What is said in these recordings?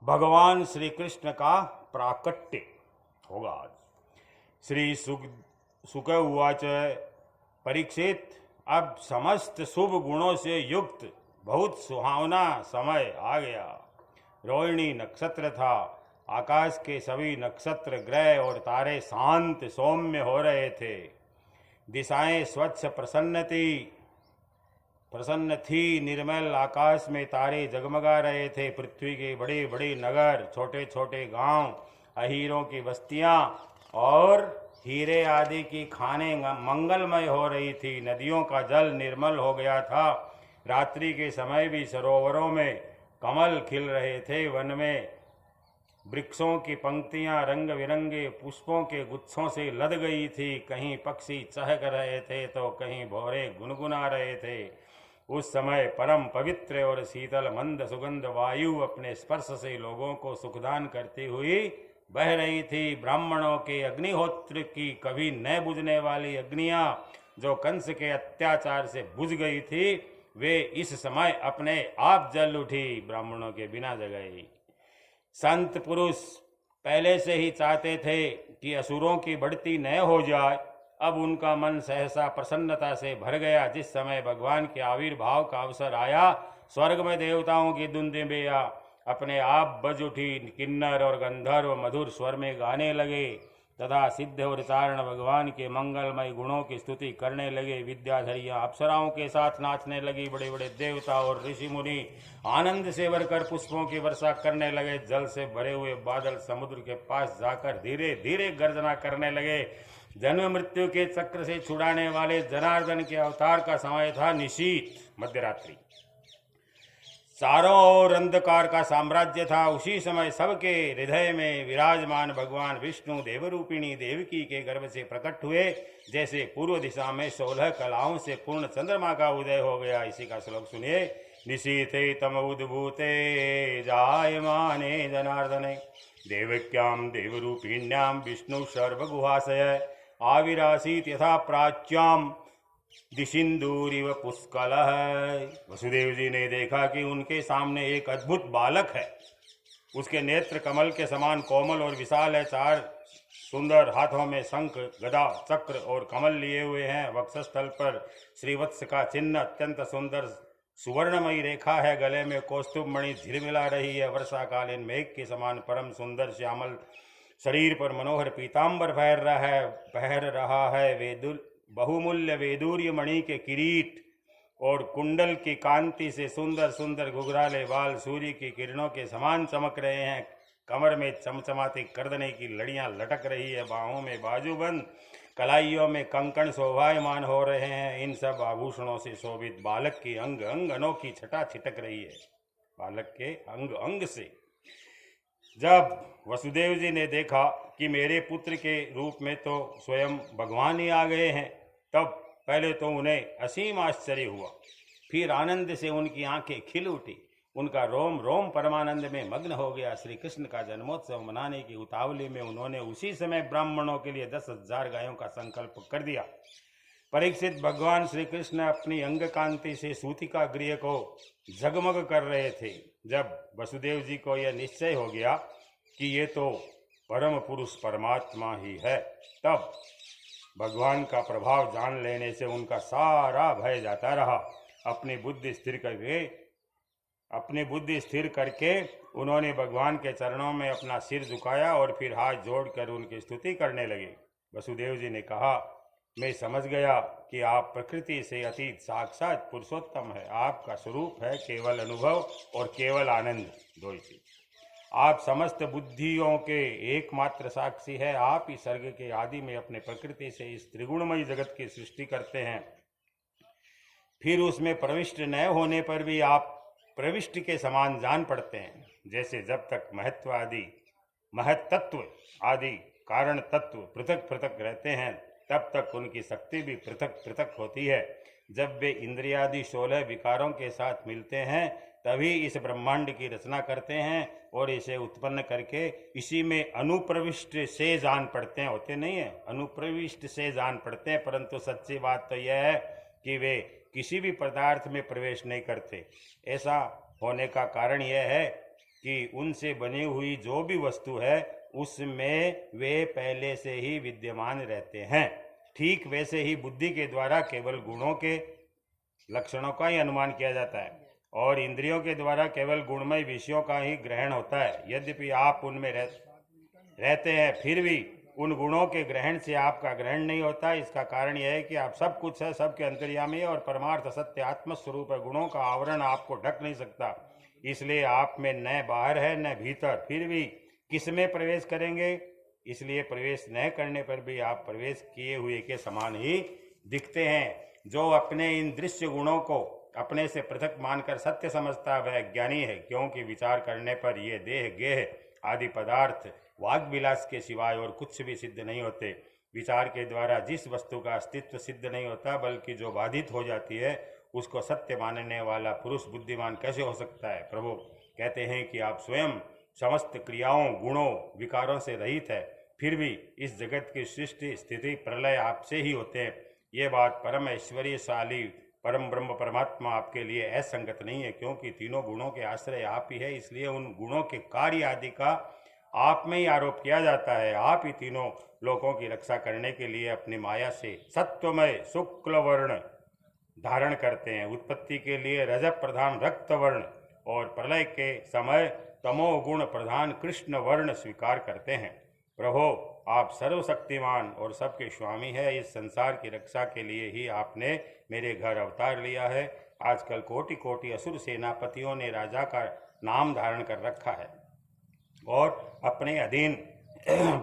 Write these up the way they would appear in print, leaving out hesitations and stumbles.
भगवान श्री कृष्ण का प्राकट्य होगा आज। श्री सुक उवाच परीक्षित, अब समस्त शुभ गुणों से युक्त बहुत सुहावना समय आ गया। रोहिणी नक्षत्र था। आकाश के सभी नक्षत्र, ग्रह और तारे शांत सौम्य हो रहे थे। दिशाएं स्वच्छ प्रसन्न थी। निर्मल आकाश में तारे जगमगा रहे थे। पृथ्वी के बड़े बड़े नगर, छोटे छोटे गांव, अहीरों की बस्तियां और हीरे आदि की खानें मंगलमय हो रही थी। नदियों का जल निर्मल हो गया था। रात्रि के समय भी सरोवरों में कमल खिल रहे थे। वन में वृक्षों की पंक्तियां रंग बिरंगे पुष्पों के गुच्छों से लद गई थी। कहीं पक्षी चहक रहे थे तो कहीं भौरे गुनगुना रहे थे। उस समय परम पवित्र और शीतल मंद सुगंध वायु अपने स्पर्श से लोगों को सुखदान करती हुई बह रही थी। ब्राह्मणों के अग्निहोत्र की कभी न बुझने वाली अग्नियां जो कंस के अत्याचार से बुझ गई थी, वे इस समय अपने आप जल उठी, ब्राह्मणों के बिना जगाई। संत पुरुष पहले से ही चाहते थे कि असुरों की बढ़ती न हो जाए। अब उनका मन सहसा प्रसन्नता से भर गया। जिस समय भगवान के आविर्भाव का अवसर आया, स्वर्ग में देवताओं की धुंधिबिया अपने आप बज उठी। किन्नर और गंधर्व मधुर स्वर में गाने लगे तथा सिद्ध और चारण भगवान के मंगलमय गुणों की स्तुति करने लगे। विद्याधरियां अप्सराओं के साथ नाचने लगी। बड़े बड़े देवता और ऋषि मुनि आनंद से भरकर पुष्पों की वर्षा करने लगे। जल से भरे हुए बादल समुद्र के पास जाकर धीरे धीरे गर्जना करने लगे। जन्म मृत्यु के चक्र से छुड़ाने वाले जनार्दन के अवतार का समय था निशीथ, मध्यरात्रि। चारों ओर अंधकार का साम्राज्य था। उसी समय सबके हृदय में विराजमान भगवान विष्णु देवरूपिणी देवकी के गर्भ से प्रकट हुए। जैसे पूर्व दिशा में 16 कलाओं से पूर्ण चंद्रमा का उदय हो गया। इसी का श्लोक सुनिए। निशीथे तम उद्भूते जायमाने जनार्दने देवक्याम देवरूपिण्याम विष्णु सर्वगुहाशय आविरासीत यथा प्राच्याम दिशिंदूरिव पुष्कल है। वसुदेव जी ने देखा कि उनके सामने एक अद्भुत बालक है। उसके नेत्र कमल के समान कोमल और विशाल है। 4 सुंदर हाथों में शंख, गदा, चक्र और कमल लिए हुए हैं। वक्षस्थल पर श्रीवत्स का चिन्ह, अत्यंत सुंदर सुवर्णमयी रेखा है। गले में कौस्तुभ मणि झिलमिला रही है। वर्षाकालीन मेघ के समान परम सुंदर श्यामल शरीर पर मनोहर पीताम्बर पहर रहा है। बहुमूल्य वेदूर्य मणि के किरीट और कुंडल की कांति से सुंदर सुंदर घुघराले बाल सूर्य की किरणों के समान चमक रहे हैं। कमर में चमचमाती गर्दने की लड़ियां लटक रही है। बाहों में बाजूबंद, कलाइयों में कंकण शोभायमान हो रहे हैं। इन सब आभूषणों से शोभित बालक की अंग अंग अनोखी छटा छिटक रही है। बालक के अंग अंग से जब वसुदेव जी ने देखा कि मेरे पुत्र के रूप में तो स्वयं भगवान ही आ गए हैं, तब पहले तो उन्हें असीम आश्चर्य हुआ। फिर आनंद से उनकी आंखें खिल उठी। उनका रोम रोम परमानंद में मग्न हो गया। श्री कृष्ण का जन्मोत्सव मनाने की उतावली में उन्होंने उसी समय ब्राह्मणों के लिए 10,000 गायों का संकल्प कर दिया। परीक्षित, भगवान श्री कृष्ण अपनी अंग कांति से सूतिका गृह को जगमग कर रहे थे। जब वसुदेव जी को यह निश्चय हो गया कि ये तो परम पुरुष परमात्मा ही है, तब भगवान का प्रभाव जान लेने से उनका सारा भय जाता रहा। अपनी बुद्धि स्थिर करके उन्होंने भगवान के चरणों में अपना सिर झुकाया और फिर हाथ जोड़कर उनकी स्तुति करने लगे। वसुदेव जी ने कहा, मैं समझ गया कि आप प्रकृति से अतीत साक्षात पुरुषोत्तम है। आपका स्वरूप है केवल अनुभव और केवल आनंद, दो ही चीज। आप समस्त बुद्धियों के एकमात्र साक्षी है। आप ही सर्ग के आदि में अपने प्रकृति से इस त्रिगुणमयी जगत की सृष्टि करते हैं। फिर उसमें प्रविष्ट न होने पर भी आप प्रविष्ट के समान जान पड़ते हैं। जैसे जब तक महत्तत्व आदि कारण तत्व पृथक पृथक रहते हैं, तब तक उनकी शक्ति भी पृथक पृथक होती है। जब वे इंद्रियादि 16 विकारों के साथ मिलते हैं, तभी इस ब्रह्मांड की रचना करते हैं और इसे उत्पन्न करके इसी में अनुप्रविष्ट से जान पड़ते हैं। होते नहीं है, अनुप्रविष्ट से जान पड़ते हैं। परंतु सच्ची बात तो यह है कि वे किसी भी पदार्थ में प्रवेश नहीं करते। ऐसा होने का कारण यह है कि उनसे बनी हुई जो भी वस्तु है उसमें वे पहले से ही विद्यमान रहते हैं। ठीक वैसे ही बुद्धि के द्वारा केवल गुणों के लक्षणों का ही अनुमान किया जाता है और इंद्रियों के द्वारा केवल गुणमय विषयों का ही ग्रहण होता है। यद्यपि आप उनमें रहते हैं, फिर भी उन गुणों के ग्रहण से आपका ग्रहण नहीं होता। इसका कारण यह है कि आप सब कुछ है, सबके अंतर्यामी और परमार्थ सत्य आत्मस्वरूप है। गुणों का आवरण आपको ढक नहीं सकता, इसलिए आप में न बाहर है न भीतर। फिर भी किस में प्रवेश करेंगे? इसलिए प्रवेश न करने पर भी आप प्रवेश किए हुए के समान ही दिखते हैं। जो अपने इन दृश्य गुणों को अपने से पृथक मानकर सत्य समझता वह ज्ञानी है, क्योंकि विचार करने पर ये देह गेह आदि पदार्थ वाग विलास के सिवाय और कुछ भी सिद्ध नहीं होते। विचार के द्वारा जिस वस्तु का अस्तित्व सिद्ध नहीं होता बल्कि जो बाधित हो जाती है उसको सत्य मानने वाला पुरुष बुद्धिमान कैसे हो सकता है? प्रभु कहते हैं कि आप स्वयं समस्त क्रियाओं, गुणों, विकारों से रहित है, फिर भी इस जगत की सृष्टि, स्थिति, प्रलय आपसे ही होते हैं। ये बात परम ऐश्वर्यशाली परम ब्रह्म परमात्मा आपके लिए असंगत नहीं है, क्योंकि तीनों गुणों के आश्रय आप ही है। इसलिए उन गुणों के कार्य आदि का आप में ही आरोप किया जाता है। आप ही तीनों लोकों की रक्षा करने के लिए अपनी माया से सत्वमय शुक्ल वर्ण धारण करते हैं, उत्पत्ति के लिए रजत प्रधान रक्त वर्ण और प्रलय के समय तमोगुण प्रधान कृष्ण वर्ण स्वीकार करते हैं। प्रभो, आप सर्वशक्तिमान और सबके स्वामी है। इस संसार की रक्षा के लिए ही आपने मेरे घर अवतार लिया है। आजकल कोटि कोटि असुर सेनापतियों ने राजा का नाम धारण कर रखा है और अपने अधीन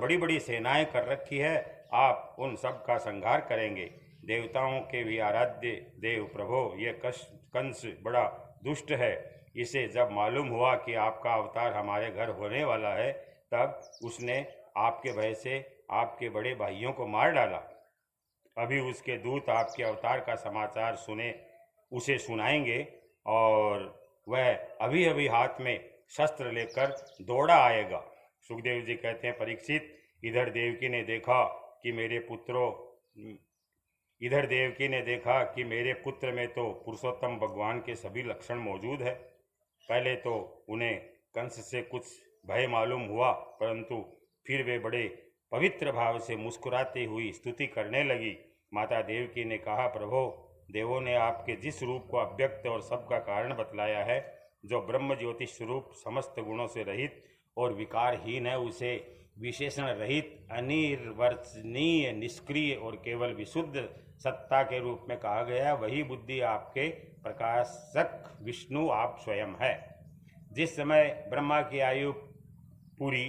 बड़ी बड़ी सेनाएं कर रखी है। आप उन सब का संहार करेंगे। देवताओं के भी आराध्य देव प्रभो, ये कंस बड़ा दुष्ट है। इसे जब मालूम हुआ कि आपका अवतार हमारे घर होने वाला है, तब उसने आपके भय से आपके बड़े भाइयों को मार डाला। अभी उसके दूत आपके अवतार का समाचार उसे सुनाएंगे और वह अभी अभी हाथ में शस्त्र लेकर दौड़ा आएगा। सुखदेव जी कहते हैं, परीक्षित, इधर देवकी ने देखा कि मेरे पुत्र में तो पुरुषोत्तम भगवान के सभी लक्षण मौजूद है। पहले तो उन्हें कंस से कुछ भय मालूम हुआ, परंतु फिर वे बड़े पवित्र भाव से मुस्कुराती हुई स्तुति करने लगी। माता देवकी ने कहा, प्रभो, देवों ने आपके जिस रूप को अव्यक्त और सबका कारण बतलाया है, जो ब्रह्म ज्योति स्वरूप समस्त गुणों से रहित और विकारहीन है, उसे विशेषण रहित, अनिर्वचनीय, निष्क्रिय और केवल विशुद्ध सत्ता के रूप में कहा गया। वही बुद्धि आपके प्रकाशक विष्णु आप स्वयं है। जिस समय ब्रह्मा की आयु पूरी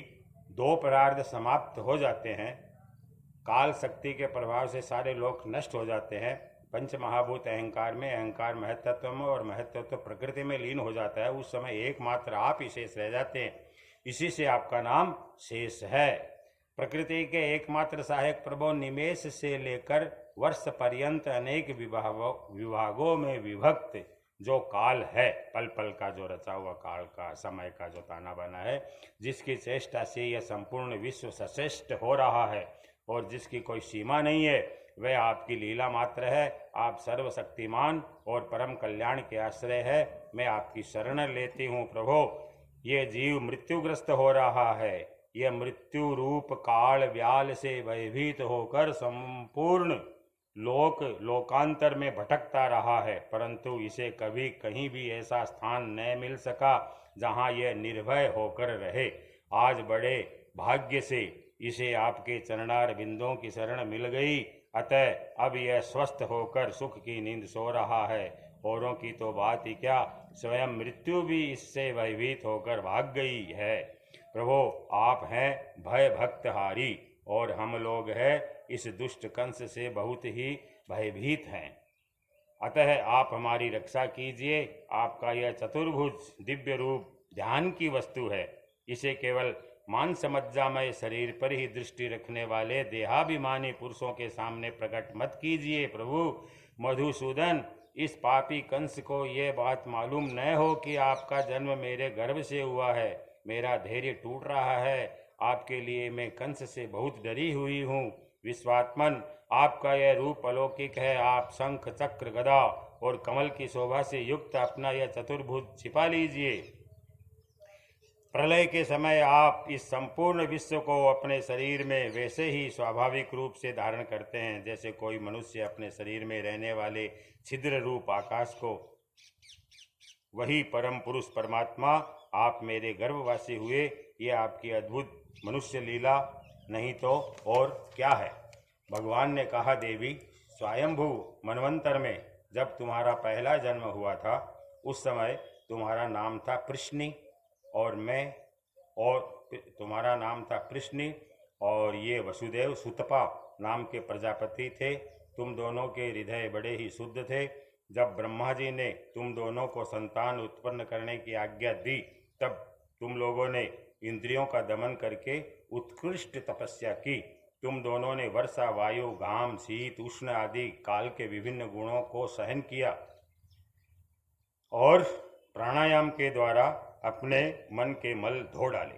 2 परार्ध समाप्त हो जाते हैं, काल शक्ति के प्रभाव से सारे लोक नष्ट हो जाते हैं, पंच महाभूत अहंकार में, अहंकार महत्त्व में और महत्त्व प्रकृति में लीन हो जाता है, उस समय एकमात्र आप ही शेष रह जाते हैं। इसी से आपका नाम शेष है। प्रकृति के एकमात्र सहायक प्रभु निमेष से लेकर वर्ष पर्यंत अनेक विभागों में विभक्त जो काल है, पल पल का जो रचा हुआ काल का, समय का जो ताना बना है, जिसकी चेष्टा से यह संपूर्ण विश्व सश्रेष्ठ हो रहा है और जिसकी कोई सीमा नहीं है, वह आपकी लीला मात्र है। आप सर्वशक्तिमान और परम कल्याण के आश्रय है। मैं आपकी शरण लेती हूँ प्रभो। ये जीव मृत्युग्रस्त हो रहा है। यह मृत्यु रूप काल व्याल से भयभीत होकर संपूर्ण लोकांतर में भटकता रहा है, परंतु इसे कभी कहीं भी ऐसा स्थान न मिल सका जहाँ यह निर्भय होकर रहे। आज बड़े भाग्य से इसे आपके चरणार बिंदों की शरण मिल गई, अतः अब यह स्वस्थ होकर सुख की नींद सो रहा है। औरों की तो बात ही क्या, स्वयं मृत्यु भी इससे भयभीत होकर भाग गई है। प्रभो, आप हैं भय भक्तहारी और हम लोग हैं इस दुष्ट कंस से बहुत ही भयभीत हैं। अतः आप हमारी रक्षा कीजिए। आपका यह चतुर्भुज दिव्य रूप ध्यान की वस्तु है। इसे केवल मांस मज्जामय शरीर पर ही दृष्टि रखने वाले देहाभिमानी पुरुषों के सामने प्रकट मत कीजिए। प्रभु मधुसूदन, इस पापी कंस को ये बात मालूम न हो कि आपका जन्म मेरे गर्भ से हुआ है। मेरा धैर्य टूट रहा है। आपके लिए मैं कंस से बहुत डरी हुई हूँ। विश्वात्मन, आपका यह रूप अलौकिक है। आप शंख, चक्र, गदा और कमल की शोभा से युक्त अपना यह चतुर्भुज छिपा लीजिए। प्रलय के समय आप इस संपूर्ण विश्व को अपने शरीर में वैसे ही स्वाभाविक रूप से धारण करते हैं जैसे कोई मनुष्य अपने शरीर में रहने वाले छिद्र रूप आकाश को। वही परम पुरुष परमात्मा आप मेरे गर्भवासी हुए। ये आपकी अद्भुत मनुष्य लीला नहीं तो और क्या है। भगवान ने कहा, देवी, स्वयंभू मनवंतर में जब तुम्हारा पहला जन्म हुआ था उस समय तुम्हारा नाम था प्रश्नि और तुम्हारा नाम था प्रश्नि और ये वसुदेव सुतपा नाम के प्रजापति थे। तुम दोनों के हृदय बड़े ही शुद्ध थे। जब ब्रह्मा जी ने तुम दोनों को संतान उत्पन्न करने की आज्ञा दी तब तुम लोगों ने इंद्रियों का दमन करके उत्कृष्ट तपस्या की। तुम दोनों ने वर्षा, वायु, घाम, शीत, उष्ण आदि काल के विभिन्न गुणों को सहन किया और प्राणायाम के द्वारा अपने मन के मल धो डाले।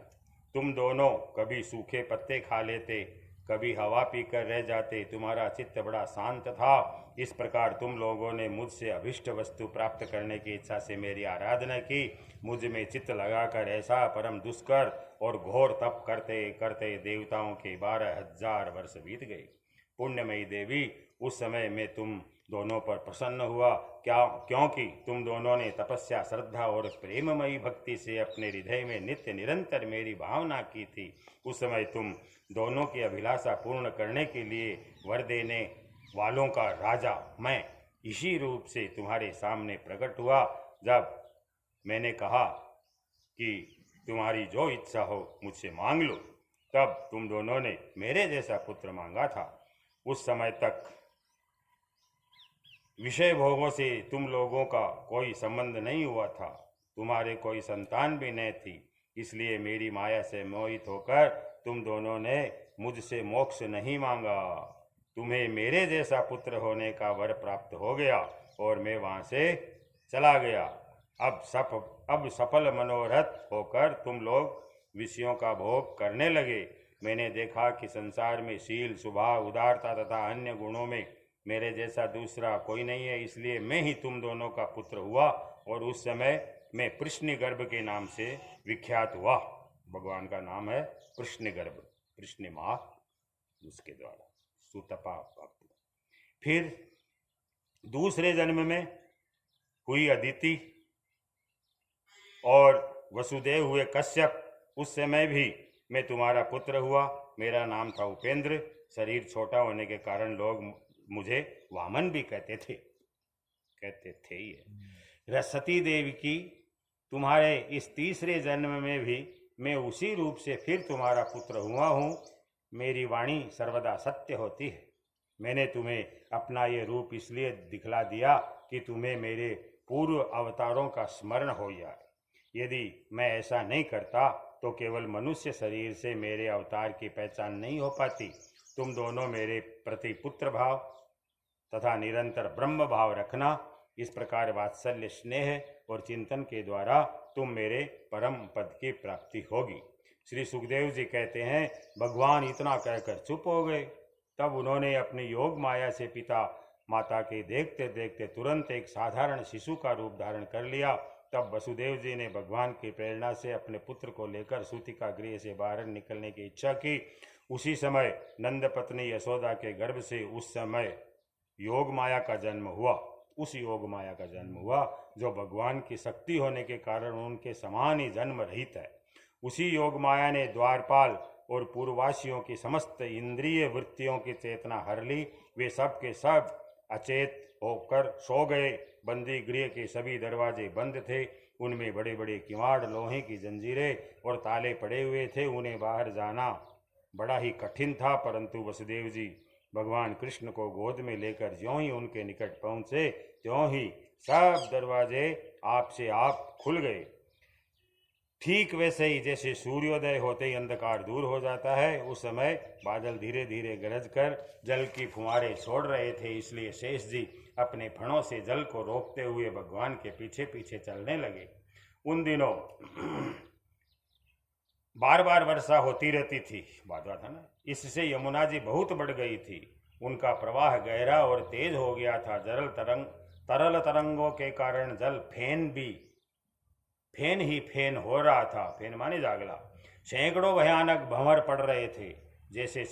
तुम दोनों कभी सूखे पत्ते खा लेते, कभी हवा पीकर रह जाते। तुम्हारा चित्त बड़ा शांत था। इस प्रकार तुम लोगों ने मुझसे अभिष्ट वस्तु प्राप्त करने की इच्छा से मेरी आराधना की। मुझ में चित्त लगाकर ऐसा परम दुष्कर और घोर तप करते करते देवताओं के 12,000 वर्ष बीत गए। पुण्यमयी देवी, उस समय में तुम दोनों पर प्रसन्न हुआ क्योंकि तुम दोनों ने तपस्या, श्रद्धा और प्रेममयी भक्ति से अपने हृदय में नित्य निरंतर मेरी भावना की थी। उस समय तुम दोनों की अभिलाषा पूर्ण करने के लिए वर देने वालों का राजा मैं इसी रूप से तुम्हारे सामने प्रकट हुआ। जब मैंने कहा कि तुम्हारी जो इच्छा हो मुझसे मांग लो, तब तुम दोनों ने मेरे जैसा पुत्र मांगा था। उस समय तक विषय भोगों से तुम लोगों का कोई संबंध नहीं हुआ था, तुम्हारे कोई संतान भी नहीं थी। इसलिए मेरी माया से मोहित होकर तुम दोनों ने मुझसे मोक्ष नहीं मांगा। तुम्हें मेरे जैसा पुत्र होने का वर प्राप्त हो गया और मैं वहाँ से चला गया। अब सफल मनोरथ होकर तुम लोग विषयों का भोग करने लगे। मैंने देखा कि संसार में शील, स्वभाव, उदारता तथा अन्य गुणों में मेरे जैसा दूसरा कोई नहीं है। इसलिए मैं ही तुम दोनों का पुत्र हुआ और उस समय मैं प्रश्नि गर्भ के नाम से विख्यात हुआ। भगवान का नाम है प्रश्नि गर्भ, प्रश्नि माँ, उसके द्वारा सुतपा भक्त। फिर दूसरे जन्म में हुई अदिति और वसुदेव हुए कश्यप। उस समय भी मैं तुम्हारा पुत्र हुआ। मेरा नाम था उपेंद्र। शरीर छोटा होने के कारण लोग मुझे वामन भी कहते थे ये। सती देवी की तुम्हारे इस तीसरे जन्म में भी मैं उसी रूप से फिर तुम्हारा पुत्र हुआ हूँ। मेरी वाणी सर्वदा सत्य होती है। मैंने तुम्हें अपना ये रूप इसलिए दिखला दिया कि तुम्हें मेरे पूर्व अवतारों का स्मरण हो जाए। यदि मैं ऐसा नहीं करता तो केवल मनुष्य शरीर से मेरे अवतार की पहचान नहीं हो पाती। तुम दोनों मेरे प्रति पुत्र भाव तथा निरंतर ब्रह्म भाव रखना। इस प्रकार वात्सल्य, स्नेह और चिंतन के द्वारा तुम मेरे परम पद की प्राप्ति होगी। श्री सुखदेव जी कहते हैं, भगवान इतना कहकर चुप हो गए। तब उन्होंने अपनी योग माया से पिता माता के देखते देखते तुरंत एक साधारण शिशु का रूप धारण कर लिया। तब वसुदेव जी ने भगवान की प्रेरणा से अपने पुत्र को लेकर सूतिका गृह से बाहर निकलने की इच्छा की। उसी समय नंद पत्नी यशोदा के गर्भ से उस समय योग माया का जन्म हुआ। उस योग माया का जन्म हुआ जो भगवान की शक्ति होने के कारण उनके समान ही जन्म रहित है। उसी योग माया ने द्वारपाल और पूर्ववासियों की समस्त इंद्रिय वृत्तियों की चेतना हर ली। वे सब के सब अचेत होकर सो गए। बंदी गृह के सभी दरवाजे बंद थे। उनमें बड़े बड़े किवाड़, लोहे की जंजीरें और ताले पड़े हुए थे। उन्हें बाहर जाना बड़ा ही कठिन था, परंतु वसुदेव जी भगवान कृष्ण को गोद में लेकर ज्यों ही उनके निकट पहुँचे त्यों ही सब दरवाजे आप से आप खुल गए। ठीक वैसे ही जैसे सूर्योदय होते ही अंधकार दूर हो जाता है, उस समय बादल धीरे धीरे गरज कर जल की फुहारें छोड़ रहे थे। इसलिए शेष जी अपने फणों से जल को रोकते हुए भगवान के पीछे पीछे चलने लगे। उन दिनों बार बार वर्षा होती रहती थी, बादवा था ना, इससे यमुना जी बहुत बढ़ गई थी। उनका प्रवाह गहरा और तेज हो गया था। तरल तरंगों के कारण जल फेन ही फेन हो रहा था। फेन माने जागला। सैकड़ों भयानक भंवर पड़ रहे थे। जैसे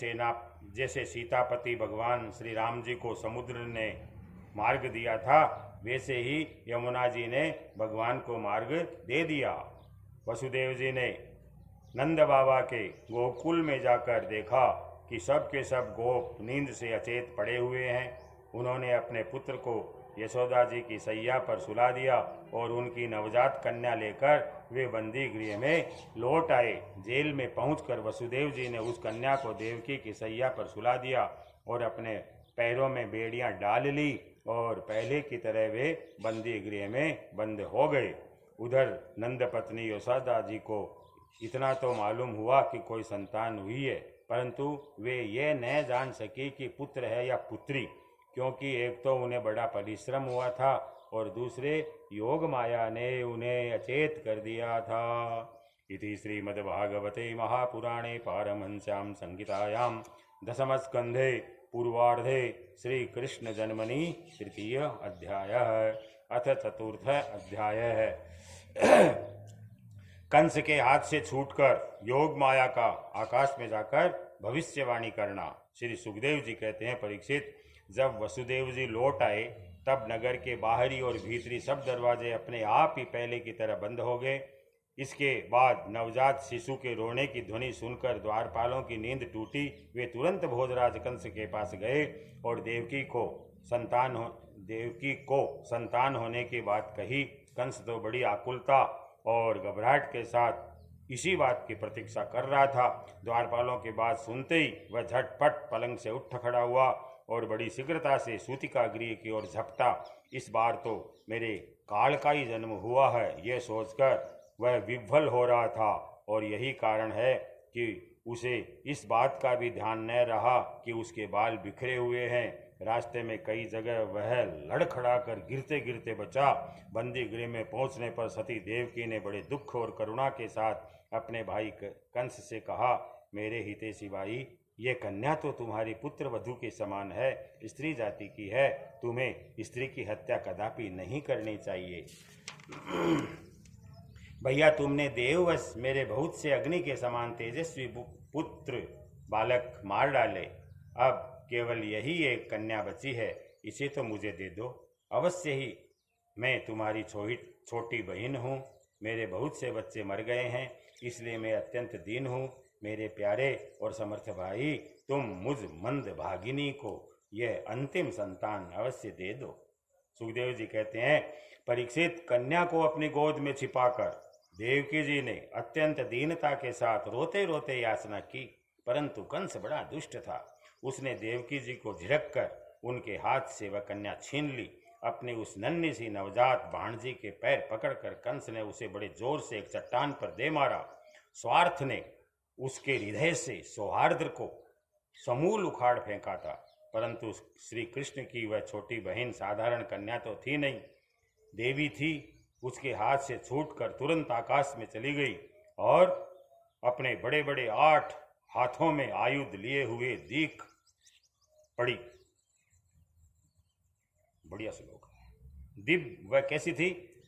सीतापति भगवान श्री राम जी को समुद्र ने मार्ग दिया था, वैसे ही यमुना जी ने भगवान को मार्ग दे दिया। वसुदेव जी ने नंद बाबा के गोकुल में जाकर देखा कि सब के सब गोप नींद से अचेत पड़े हुए हैं। उन्होंने अपने पुत्र को यशोदा जी की सैया पर सुला दिया और उनकी नवजात कन्या लेकर वे बंदी गृह में लौट आए। जेल में पहुंचकर वसुदेव जी ने उस कन्या को देवकी की सैया पर सुला दिया और अपने पैरों में बेड़ियां डाल ली और पहले की तरह वे बंदी गृह में बंद हो गए। उधर नंद पत्नी यशोदा जी को इतना तो मालूम हुआ कि कोई संतान हुई है, परंतु वे ये न जान सकी कि पुत्र है या पुत्री, क्योंकि एक तो उन्हें बड़ा परिश्रम हुआ था और दूसरे योग माया ने उन्हें अचेत कर दिया था। इति श्रीमद्भागवते महापुराणे पारमहंस्यां संहितायां दशमस्कन्धे पूर्वार्धे श्री कृष्ण जन्मनि तृतीय अध्यायः अथ चतुर्थ अध्यायः। कंस के हाथ से छूटकर योग माया का आकाश में जाकर भविष्यवाणी करना। श्री सुखदेव जी कहते हैं, परीक्षित, जब वसुदेव जी लौट आए तब नगर के बाहरी और भीतरी सब दरवाजे अपने आप ही पहले की तरह बंद हो गए। इसके बाद नवजात शिशु के रोने की ध्वनि सुनकर द्वारपालों की नींद टूटी। वे तुरंत भोजराज कंस के पास गए और देवकी को संतान होने की बात कही। कंस तो बड़ी आकुलता और घबराहट के साथ इसी बात की प्रतीक्षा कर रहा था। द्वारपालों की बात सुनते ही वह झटपट पलंग से उठ खड़ा हुआ और बड़ी शीघ्रता से सूतिका गृह की ओर झपटा। इस बार तो मेरे काल का ही जन्म हुआ है, यह सोचकर वह विह्वल हो रहा था और यही कारण है कि उसे इस बात का भी ध्यान न रहा कि उसके बाल बिखरे हुए हैं। रास्ते में कई जगह वह लड़खड़ा कर गिरते गिरते बचा। बंदी गृह में पहुंचने पर सती देवकी ने बड़े दुख और करुणा के साथ अपने भाई कंस से कहा, मेरे हितैषी भाई, ये कन्या तो तुम्हारी पुत्र वधू के समान है, स्त्री जाति की है, तुम्हें स्त्री की हत्या कदापि नहीं करनी चाहिए। भैया, तुमने देववश मेरे बहुत से अग्नि के समान तेजस्वी पुत्र बालक मार डाले। अब केवल यही एक कन्या बची है, इसे तो मुझे दे दो। अवश्य ही मैं तुम्हारी छोटी बहन हूँ। मेरे बहुत से बच्चे मर गए हैं, इसलिए मैं अत्यंत दीन हूँ। मेरे प्यारे और समर्थ भाई, तुम मुझ मंद भागिनी को यह अंतिम संतान अवश्य दे दो। सुखदेव जी कहते हैं, परीक्षित, कन्या को अपनी गोद में छिपाकर देवकी जी ने अत्यंत दीनता के साथ रोते रोते याचना की, परंतु कंस बड़ा दुष्ट था। उसने देवकी जी को झिड़क कर उनके हाथ से वह कन्या छीन ली। अपनी उस नन्ही सी नवजात भाणजी के पैर पकड़कर कंस ने उसे बड़े जोर से एक चट्टान पर दे मारा। स्वार्थ ने उसके हृदय से सौहार्द को समूल उखाड़ फेंका था, परंतु श्री कृष्ण की वह छोटी बहन साधारण कन्या तो थी नहीं, देवी थी। उसके हाथ से छूटकर तुरंत आकाश में चली गई और अपने बड़े बड़े 8 हाथों में आयुध लिए हुए दीख पड़ी। बढ़िया श्लोक है। दिव्य, वह कैसी थी?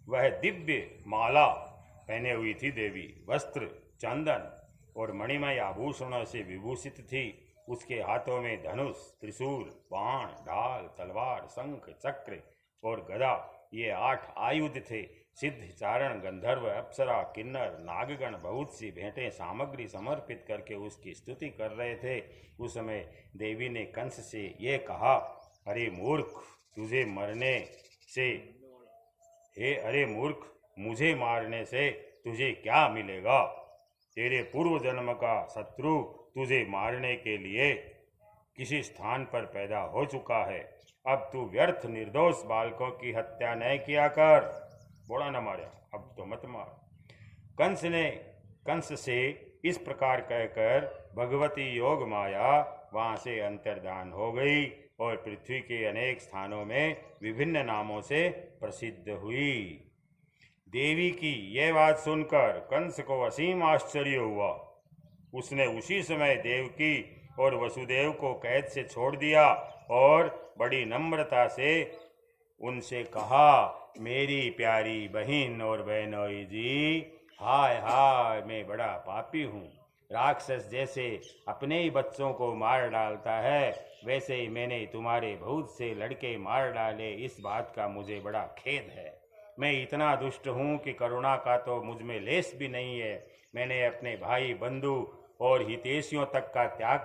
वह दिव्य माला पहने हुई थी देवी, वस्त्र, चंदन और मणिमय आभूषणों से विभूषित थी। उसके हाथों में धनुष, त्रिशूल, बाण, ढाल, तलवार, शंख, चक्र और गदा, ये 8 आयुध थे। सिद्ध, चारण, गंधर्व, अप्सरा, किन्नर, नागगण बहुत सी भेंटें सामग्री समर्पित करके उसकी स्तुति कर रहे थे। उस समय देवी ने कंस से ये कहा, अरे मूर्ख, तुझे मरने से अरे मूर्ख, मुझे मारने से तुझे क्या मिलेगा? तेरे पूर्व जन्म का शत्रु तुझे मारने के लिए किसी स्थान पर पैदा हो चुका है। अब तू व्यर्थ निर्दोष बालकों की हत्या न किया कर। बोला न मारा, अब तो मत मार। कंस से इस प्रकार कहकर भगवती योग माया वहां से अंतर्धान हो गई और पृथ्वी के अनेक स्थानों में विभिन्न नामों से प्रसिद्ध हुई। देवी की यह बात सुनकर कंस को असीम आश्चर्य हुआ। उसने उसी समय देवकी और वसुदेव को कैद से छोड़ दिया और बड़ी नम्रता से उनसे कहा मेरी प्यारी बहन और बहनोई जी, हाय हाय, मैं बड़ा पापी हूँ। राक्षस जैसे अपने ही बच्चों को मार डालता है, वैसे ही मैंने तुम्हारे बहुत से लड़के मार डाले। इस बात का मुझे बड़ा खेद है। मैं इतना दुष्ट हूँ कि करुणा का तो मुझ में लेस भी नहीं है। मैंने अपने भाई, बंधु और हितैषियों तक का त्याग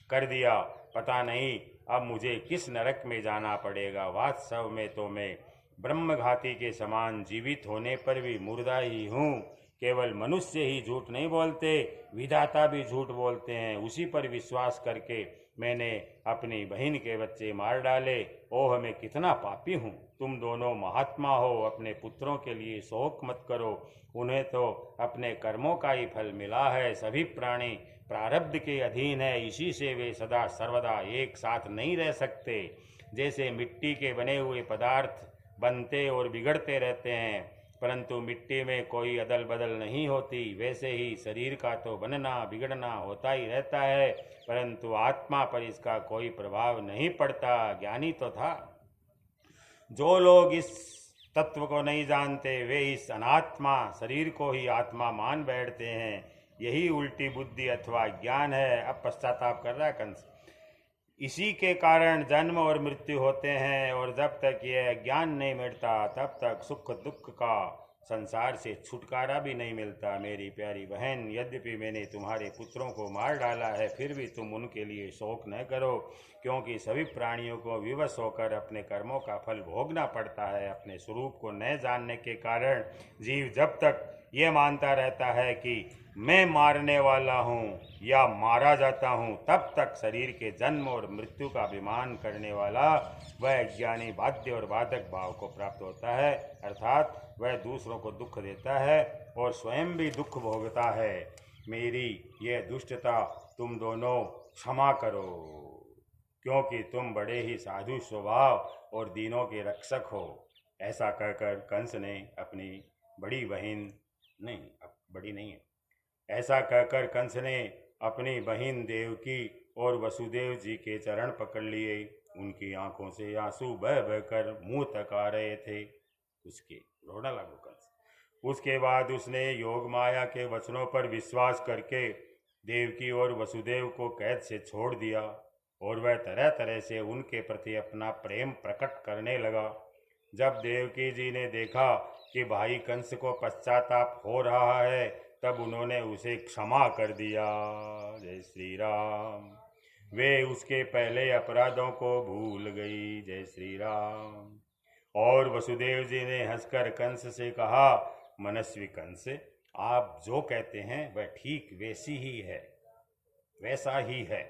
कर दिया। पता नहीं अब मुझे किस नरक में जाना पड़ेगा। वास्तव में तो मैं ब्रह्मघाती के समान जीवित होने पर भी मुर्दा ही हूँ। केवल मनुष्य ही झूठ नहीं बोलते, विधाता भी झूठ बोलते हैं। उसी पर विश्वास करके मैंने अपनी बहन के बच्चे मार डाले। ओह, मैं कितना पापी हूँ। तुम दोनों महात्मा हो, अपने पुत्रों के लिए शोक मत करो। उन्हें तो अपने कर्मों का ही फल मिला है। सभी प्राणी प्रारब्ध के अधीन है, इसी से वे सदा सर्वदा एक साथ नहीं रह सकते। जैसे मिट्टी के बने हुए पदार्थ बनते और बिगड़ते रहते हैं, परंतु मिट्टी में कोई अदल बदल नहीं होती, वैसे ही शरीर का तो बनना बिगड़ना होता ही रहता है, परंतु आत्मा पर इसका कोई प्रभाव नहीं पड़ता। ज्ञानी तो था। जो लोग इस तत्व को नहीं जानते, वे इस अनात्मा शरीर को ही आत्मा मान बैठते हैं। यही उल्टी बुद्धि अथवा ज्ञान है। अब पश्चाताप कर रहा है कंस। इसी के कारण जन्म और मृत्यु होते हैं, और जब तक यह ज्ञान नहीं मिटता तब तक सुख दुख का संसार से छुटकारा भी नहीं मिलता। मेरी प्यारी बहन, यद्यपि मैंने तुम्हारे पुत्रों को मार डाला है, फिर भी तुम उनके लिए शोक न करो, क्योंकि सभी प्राणियों को विवश होकर अपने कर्मों का फल भोगना पड़ता है। अपने स्वरूप को न जानने के कारण जीव जब तक ये मानता रहता है कि मैं मारने वाला हूँ या मारा जाता हूँ, तब तक शरीर के जन्म और मृत्यु का अभिमान करने वाला वह अज्ञानी बाध्य और बाधक भाव को प्राप्त होता है, अर्थात वह दूसरों को दुख देता है और स्वयं भी दुख भोगता है। मेरी यह दुष्टता तुम दोनों क्षमा करो, क्योंकि तुम बड़े ही साधु स्वभाव और दीनों के रक्षक हो। ऐसा कहकर कंस ने अपनी बड़ी बहन, नहीं, अब बड़ी नहीं है, ऐसा कहकर कंस ने अपनी बहन देवकी और वसुदेव जी के चरण पकड़ लिए। उनकी आंखों से आंसू बह बहकर मुंह तक आ रहे थे। उसके रोना लागू कंस। उसके बाद उसने योग माया के वचनों पर विश्वास करके देवकी और वसुदेव को कैद से छोड़ दिया, और वह तरह तरह से उनके प्रति अपना प्रेम प्रकट करने लगा। जब देवकी जी ने देखा कि भाई कंस को पश्चाताप हो रहा है, तब उन्होंने उसे क्षमा कर दिया। जय श्री राम। वे उसके पहले अपराधों को भूल गई। जय श्री राम। और वसुदेव जी ने हंसकर कंस से कहा, मनस्वी कंस, आप जो कहते हैं वह ठीक वैसी ही है, वैसा ही है।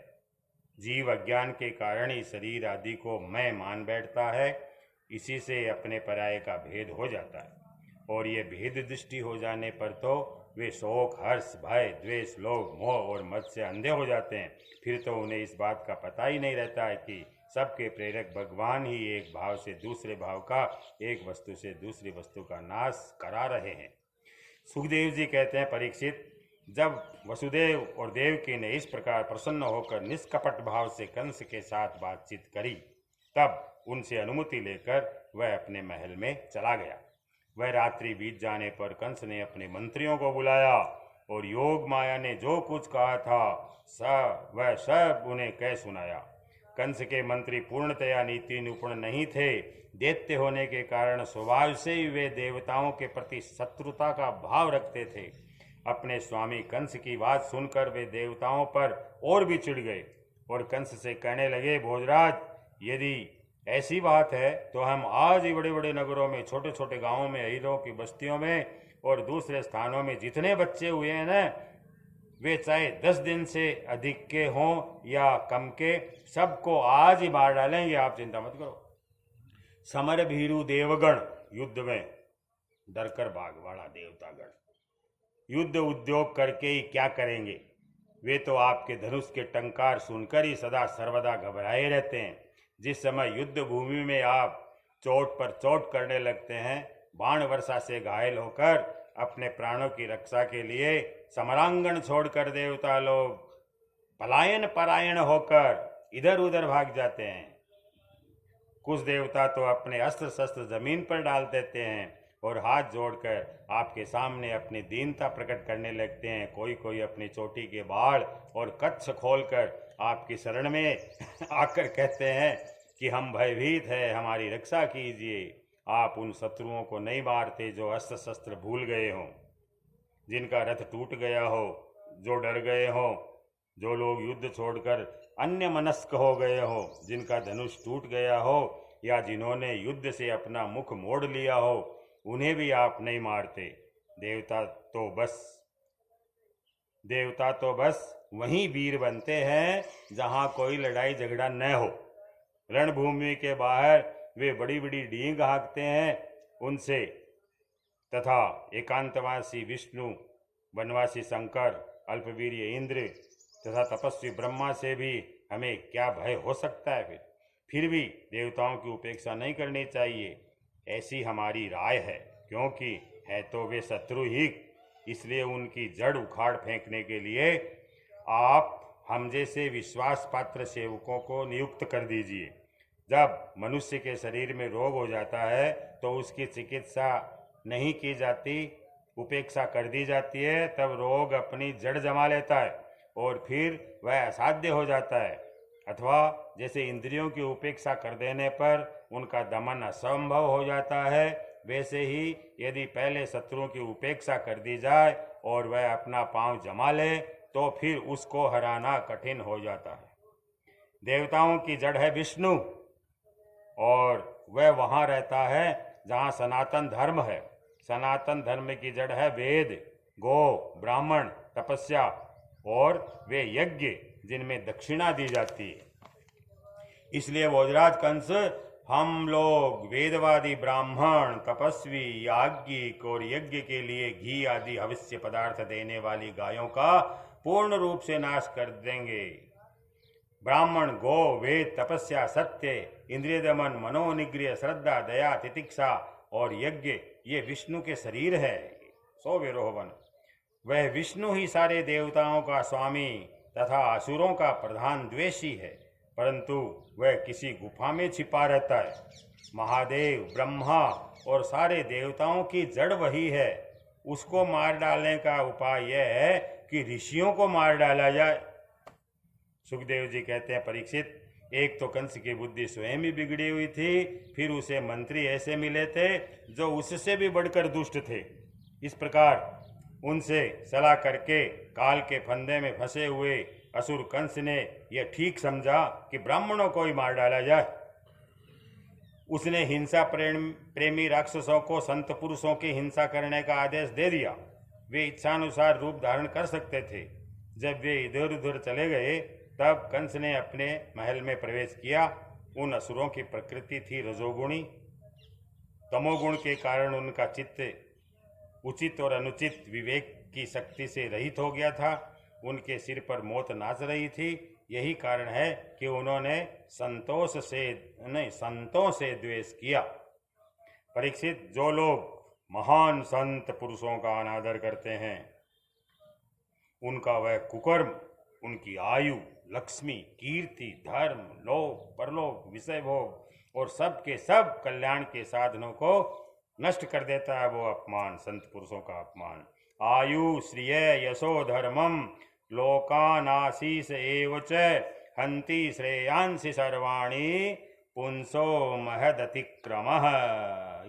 जीव अज्ञान के कारण ही शरीर आदि को मैं मान बैठता है। इसी से अपने पराये का भेद हो जाता है, और ये भेद दृष्टि हो जाने पर तो वे शोक, हर्ष, भय, द्वेष, लोभ, मोह और मद से अंधे हो जाते हैं। फिर तो उन्हें इस बात का पता ही नहीं रहता है कि सबके प्रेरक भगवान ही एक भाव से दूसरे भाव का, एक वस्तु से दूसरी वस्तु का नाश करा रहे हैं। सुखदेव जी कहते हैं, परीक्षित, जब वसुदेव और देवकी ने इस प्रकार प्रसन्न होकर निष्कपट भाव से कंस के साथ बातचीत करी, तब उनसे अनुमति लेकर वह अपने महल में चला गया। वह रात्रि बीत जाने पर कंस ने अपने मंत्रियों को बुलाया और योग माया ने जो कुछ कहा था वह सब उन्हें कह सुनाया। कंस के मंत्री पूर्णतया नीति निपुण नहीं थे। दैत्य होने के कारण स्वभाव से ही वे देवताओं के प्रति शत्रुता का भाव रखते थे। अपने स्वामी कंस की बात सुनकर वे देवताओं पर और भी चिढ़ गए और कंस से कहने लगे, भोजराज, यदि ऐसी बात है तो हम आज ही बड़े बड़े नगरों में, छोटे छोटे गांवों में, हीरों की बस्तियों में और दूसरे स्थानों में जितने बच्चे हुए हैं ना, वे चाहे 10 दिन से अधिक के हों या कम के, सबको आज ही मार डालेंगे। आप चिंता मत करो। समर भीरु देवगण युद्ध में डरकर भाग वाला देवतागण युद्ध उद्योग करके ही क्या करेंगे। वे तो आपके धनुष के टंकार सुनकर ही सदा सर्वदा घबराए रहते हैं। जिस समय युद्ध भूमि में आप चोट पर चोट करने लगते हैं, बाण वर्षा से घायल होकर अपने प्राणों की रक्षा के लिए समरांगण छोड़कर देवता लोग पलायन परायण होकर इधर उधर भाग जाते हैं। कुछ देवता तो अपने अस्त्र शस्त्र जमीन पर डाल देते हैं और हाथ जोड़कर आपके सामने अपनी दीनता प्रकट करने लगते हैं। कोई कोई अपनी चोटी के बाल और कच्छ खोलकर आपकी शरण में आकर कहते हैं कि हम भयभीत हैं, हमारी रक्षा कीजिए। आप उन शत्रुओं को नहीं मारते जो अस्त्र शस्त्र भूल गए हों, जिनका रथ टूट गया हो, जो डर गए हों, जो लोग युद्ध छोड़कर अन्य मनस्क हो गए हो, जिनका धनुष टूट गया हो या जिन्होंने युद्ध से अपना मुख मोड़ लिया हो, उन्हें भी आप नहीं मारते। देवता तो बस वहीं वीर बनते हैं जहां कोई लड़ाई झगड़ा न हो। रणभूमि के बाहर वे बड़ी बड़ी डींग हाँकते हैं, उनसे तथा एकांतवासी विष्णु, वनवासी शंकर, अल्पवीर्य इंद्र तथा तपस्वी ब्रह्मा से भी हमें क्या भय हो सकता है। फिर भी देवताओं की उपेक्षा नहीं करनी चाहिए, ऐसी हमारी राय है। क्योंकि है तो वे शत्रु ही, इसलिए उनकी जड़ उखाड़ फेंकने के लिए आप हम जैसे विश्वास पात्र सेवकों को नियुक्त कर दीजिए। जब मनुष्य के शरीर में रोग हो जाता है तो उसकी चिकित्सा नहीं की जाती, उपेक्षा कर दी जाती है, तब रोग अपनी जड़ जमा लेता है और फिर वह असाध्य हो जाता है। अथवा जैसे इंद्रियों की उपेक्षा कर देने पर उनका दमन असंभव हो जाता है, वैसे ही यदि पहले शत्रुओं की उपेक्षा कर दी जाए और वह अपना पांव जमा ले तो फिर उसको हराना कठिन हो जाता है। देवताओं की जड़ है विष्णु और वह वहाँ रहता है जहाँ सनातन धर्म है। सनातन धर्म की जड़ है वेद, गो, ब्राह्मण, तपस्या और वे यज्ञ जिनमें दक्षिणा दी जाती है। इसलिए भोजराज कंस, हम लोग वेदवादी ब्राह्मण, तपस्वी, याज्ञिक और यज्ञ के लिए घी आदि हविष्य पदार्थ देने वाली गायों का पूर्ण रूप से नाश कर देंगे। ब्राह्मण, गो, वेद, तपस्या, सत्य, इंद्रिय दमन, मनोनिग्रह, श्रद्धा, दया, तितिक्षा और यज्ञ ये विष्णु के शरीर है। 100 विरोहवन। वह विष्णु ही सारे देवताओं का स्वामी तथा असुरों का प्रधान द्वेषी है, परंतु वह किसी गुफा में छिपा रहता है। महादेव, ब्रह्मा और सारे देवताओं की जड़ वही है। उसको मार डालने का उपाय यह है कि ऋषियों को मार डाला जाए। सुखदेव जी कहते हैं, परीक्षित, एक तो कंस की बुद्धि स्वयं ही बिगड़ी हुई थी, फिर उसे मंत्री ऐसे मिले थे जो उससे भी बढ़कर दुष्ट थे। इस प्रकार उनसे सलाह करके काल के फंदे में फंसे हुए असुर कंस ने यह ठीक समझा कि ब्राह्मणों को ही मार डाला जाए। उसने हिंसा प्रेमी राक्षसों को संत पुरुषों की हिंसा करने का आदेश दे दिया। वे इच्छानुसार रूप धारण कर सकते थे। जब वे इधर उधर चले गए तब कंस ने अपने महल में प्रवेश किया। उन असुरों की प्रकृति थी रजोगुणी। तमोगुण के कारण उनका चित्त उचित और अनुचित विवेक की शक्ति से रहित हो गया था। उनके सिर पर मौत नाच रही थी। यही कारण है कि उन्होंने संतों से द्वेष किया। परीक्षित, जो लोग महान संत पुरुषों का अनादर करते हैं उनका वह कुकर्म उनकी आयु, लक्ष्मी, कीर्ति, धर्म, लोक, परलोक, विषय भोग और सब के सब कल्याण के साधनों को नष्ट कर देता है। वो अपमान, संत पुरुषों का अपमान। आयु, श्रिय, यशो, धर्मम लोकानाशीष एव च हन्ति श्रेयांसि सर्वाणि पुंसो महदतिक्रमः।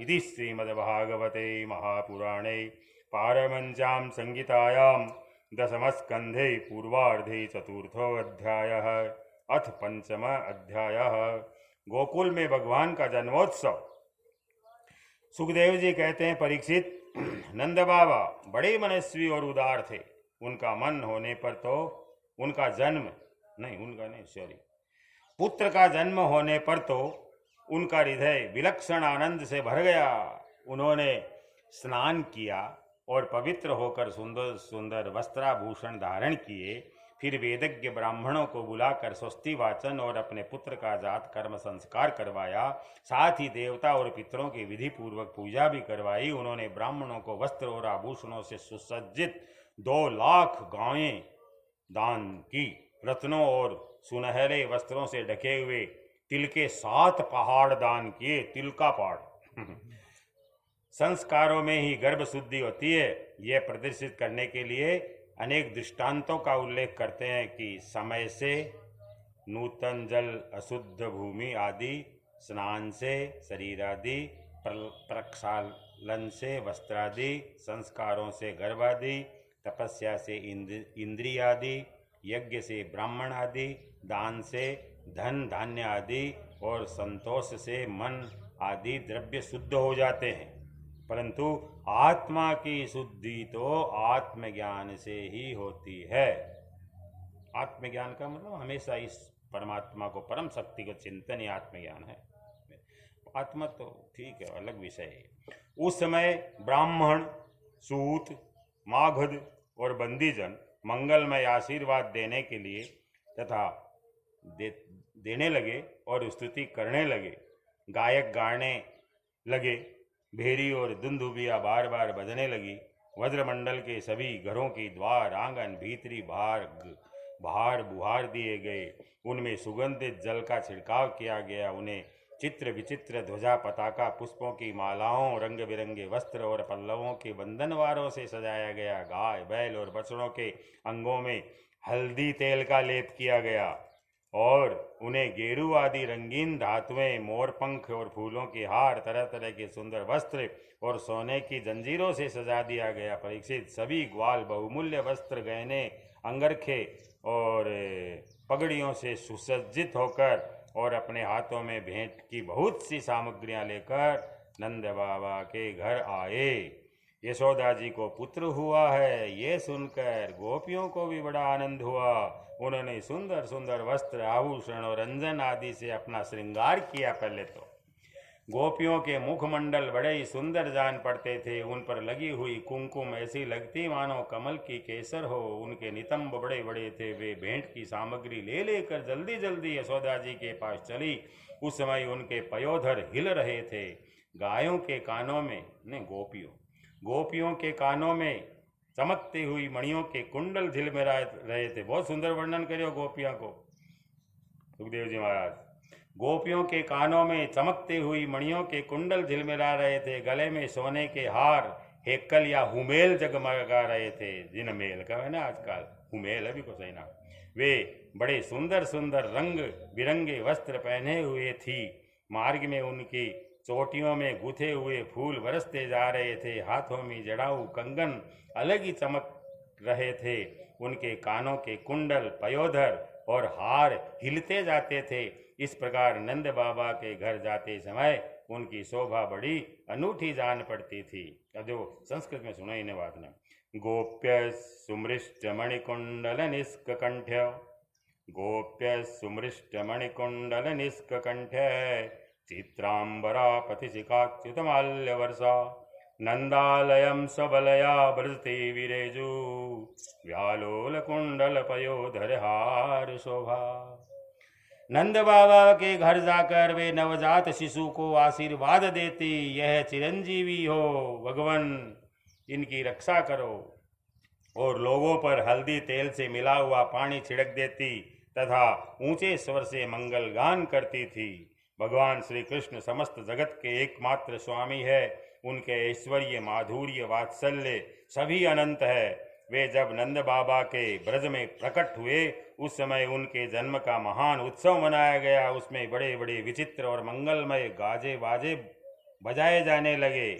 इति श्रीमद्भागवते महापुराणे पारमहंस्यां संहितायां दशमस्कन्धे पूर्वार्धे चतुर्थोऽध्यायः। अथ पंचम अध्यायः। गोकुल में भगवान का जन्मोत्सव। सुखदेव जी कहते हैं, परीक्षित, नंद बाबा बड़े मनस्वी और उदार थे। उनका मन होने पर तो पुत्र का जन्म होने पर तो उनका हृदय विलक्षण आनंद से भर गया। उन्होंने स्नान किया और पवित्र होकर सुंदर सुंदर वस्त्राभूषण धारण किए। फिर वेदज्ञ ब्राह्मणों को बुलाकर स्वस्ति वाचन और अपने पुत्र का जात कर्म संस्कार करवाया। साथ ही देवता और पितरों की विधि पूर्वक पूजा भी करवाई। उन्होंने ब्राह्मणों को वस्त्र और आभूषणों से सुसज्जित 2 लाख गायें दान की। रत्नों और सुनहरे वस्त्रों से ढके हुए तिल के 7 पहाड़ दान किए, तिल का पहाड़। संस्कारों में ही गर्भ शुद्धि होती है, यह प्रदर्शित करने के लिए अनेक दृष्टांतों का उल्लेख करते हैं कि समय से नूतन जल, अशुद्ध भूमि आदि, स्नान से शरीर आदि, प्रक्षालन से वस्त्र आदि, संस्कारों से गर्भ आदि, तपस्या से इंद्रिय आदि, यज्ञ से ब्राह्मण आदि, दान से धन धान्य आदि और संतोष से मन आदि द्रव्य शुद्ध हो जाते हैं। परंतु आत्मा की शुद्धि तो आत्मज्ञान से ही होती है। आत्मज्ञान का मतलब हमेशा इस परमात्मा को, परम शक्ति का चिंतन ही आत्मज्ञान है। आत्मा तो ठीक है, अलग विषय है। उस समय ब्राह्मण, सूत, मागध और बंदीजन मंगलमय आशीर्वाद देने के लिए तथा देने लगे और स्तुति करने लगे। गायक गाने लगे, भेरी और दुंदुबिया बार बार बजने लगी। वज्रमंडल के सभी घरों की द्वार, आंगन, भीतरी बाहर बुहार दिए गए। उनमें सुगंधित जल का छिड़काव किया गया। उन्हें चित्र विचित्र ध्वजा, पताका, पुष्पों की मालाओं, रंग बिरंगे वस्त्र और पल्लवों के बंधनवारों से सजाया गया। गाय, बैल और बछड़ों के अंगों में हल्दी तेल का लेप किया गया और उन्हें गेरू आदि रंगीन धातुएं, मोरपंख और फूलों के हार, तरह तरह के सुंदर वस्त्र और सोने की जंजीरों से सजा दिया गया। परीक्षित, सभी ग्वाल बहुमूल्य वस्त्र, गहने, अंगरखे और पगड़ियों से सुसज्जित होकर और अपने हाथों में भेंट की बहुत सी सामग्रियां लेकर नंद बाबा के घर आए। यशोदा जी को पुत्र हुआ है, ये सुनकर गोपियों को भी बड़ा आनंद हुआ। उन्होंने सुंदर सुंदर वस्त्र, आभूषण और रंजन आदि से अपना श्रृंगार किया। पहले तो गोपियों के मुखमंडल बड़े ही सुंदर जान पड़ते थे। उन पर लगी हुई कुमकुम ऐसी लगती मानो कमल की केसर हो। उनके नितंब बड़े बड़े थे। वे भेंट की सामग्री ले लेकर जल्दी जल्दी यशोदा जी के पास चली। उस समय उनके पयोधर हिल रहे थे। गायों के कानों में, गोपियों के कानों में चमकती हुई मणियों के कुंडल झिलमिला रहे थे। बहुत सुंदर वर्णन करियो गोपियों को सुखदेव जी महाराज। गोपियों के कानों में चमकती हुई मणियों के कुंडल झिलमिला रहे थे। गले में सोने के हार, हेक्कल या हुमेल जगमगा रहे थे। जिन मेल का है ना आजकल, हुमेल है भी को सही ना। वे बड़े सुंदर सुंदर रंग बिरंगे वस्त्र पहने हुए थी। मार्ग में उनकी चोटियों में गुथे हुए फूल बरसते जा रहे थे। हाथों में जड़ाऊ कंगन अलग ही चमक रहे थे। उनके कानों के कुंडल, पयोधर और हार हिलते जाते थे। इस प्रकार नंद बाबा के घर जाते समय उनकी शोभा बड़ी अनूठी जान पड़ती थी। अब जो संस्कृत में सुना इन्हें बात ने, गोप्य सुमृष्ट मणिकुंडल निष्क कंठ्य, गोप्य सुमृष्ट मणिकुंडल निष्क कंठ्य, चित्रांबरा पथिशिखाच्युतमाल्य वर्षा, नंदालयम सबलया ब्रजते विरेजु, व्यालोल कुंडल पयोधर हार शोभा। नंद बाबा के घर जाकर वे नवजात शिशु को आशीर्वाद देती, यह चिरंजीवी हो, भगवान इनकी रक्षा करो, और लोगों पर हल्दी तेल से मिला हुआ पानी छिड़क देती तथा ऊंचे स्वर से मंगल गान करती थी। भगवान श्री कृष्ण समस्त जगत के एकमात्र स्वामी है। उनके ऐश्वर्य, माधुर्य, वात्सल्य सभी अनंत है। वे जब नंद बाबा के ब्रज में प्रकट हुए उस समय उनके जन्म का महान उत्सव मनाया गया। उसमें बड़े बड़े विचित्र और मंगलमय गाजे बाजे बजाए जाने लगे।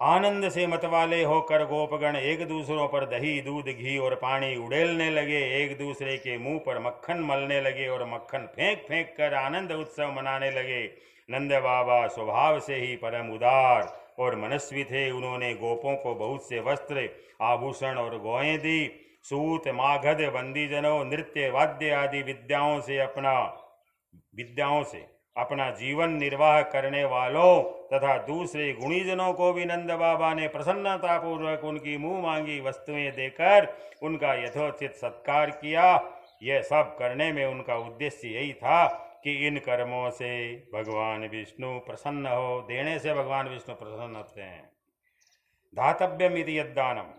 आनंद से मतवाले होकर गोपगण एक दूसरों पर दही, दूध, घी और पानी उड़ेलने लगे। एक दूसरे के मुंह पर मक्खन मलने लगे और मक्खन फेंक फेंक कर आनंद उत्सव मनाने लगे। नंद बाबा स्वभाव से ही परम उदार और मनस्वी थे। उन्होंने गोपों को बहुत से वस्त्र, आभूषण और गौएं दी। सूत, मागध, बंदीजनों, नृत्य, वाद्य आदि विद्याओं से अपना जीवन निर्वाह करने वालों तथा दूसरे गुणीजनों को भी नंद बाबा ने प्रसन्नतापूर्वक उनकी मुंह मांगी वस्तुएं देकर उनका यथोचित सत्कार किया। यह सब करने में उनका उद्देश्य यही था कि इन कर्मों से भगवान विष्णु प्रसन्न हो। देने से भगवान विष्णु प्रसन्न होते हैं। धातव्यम इति यद्दानम,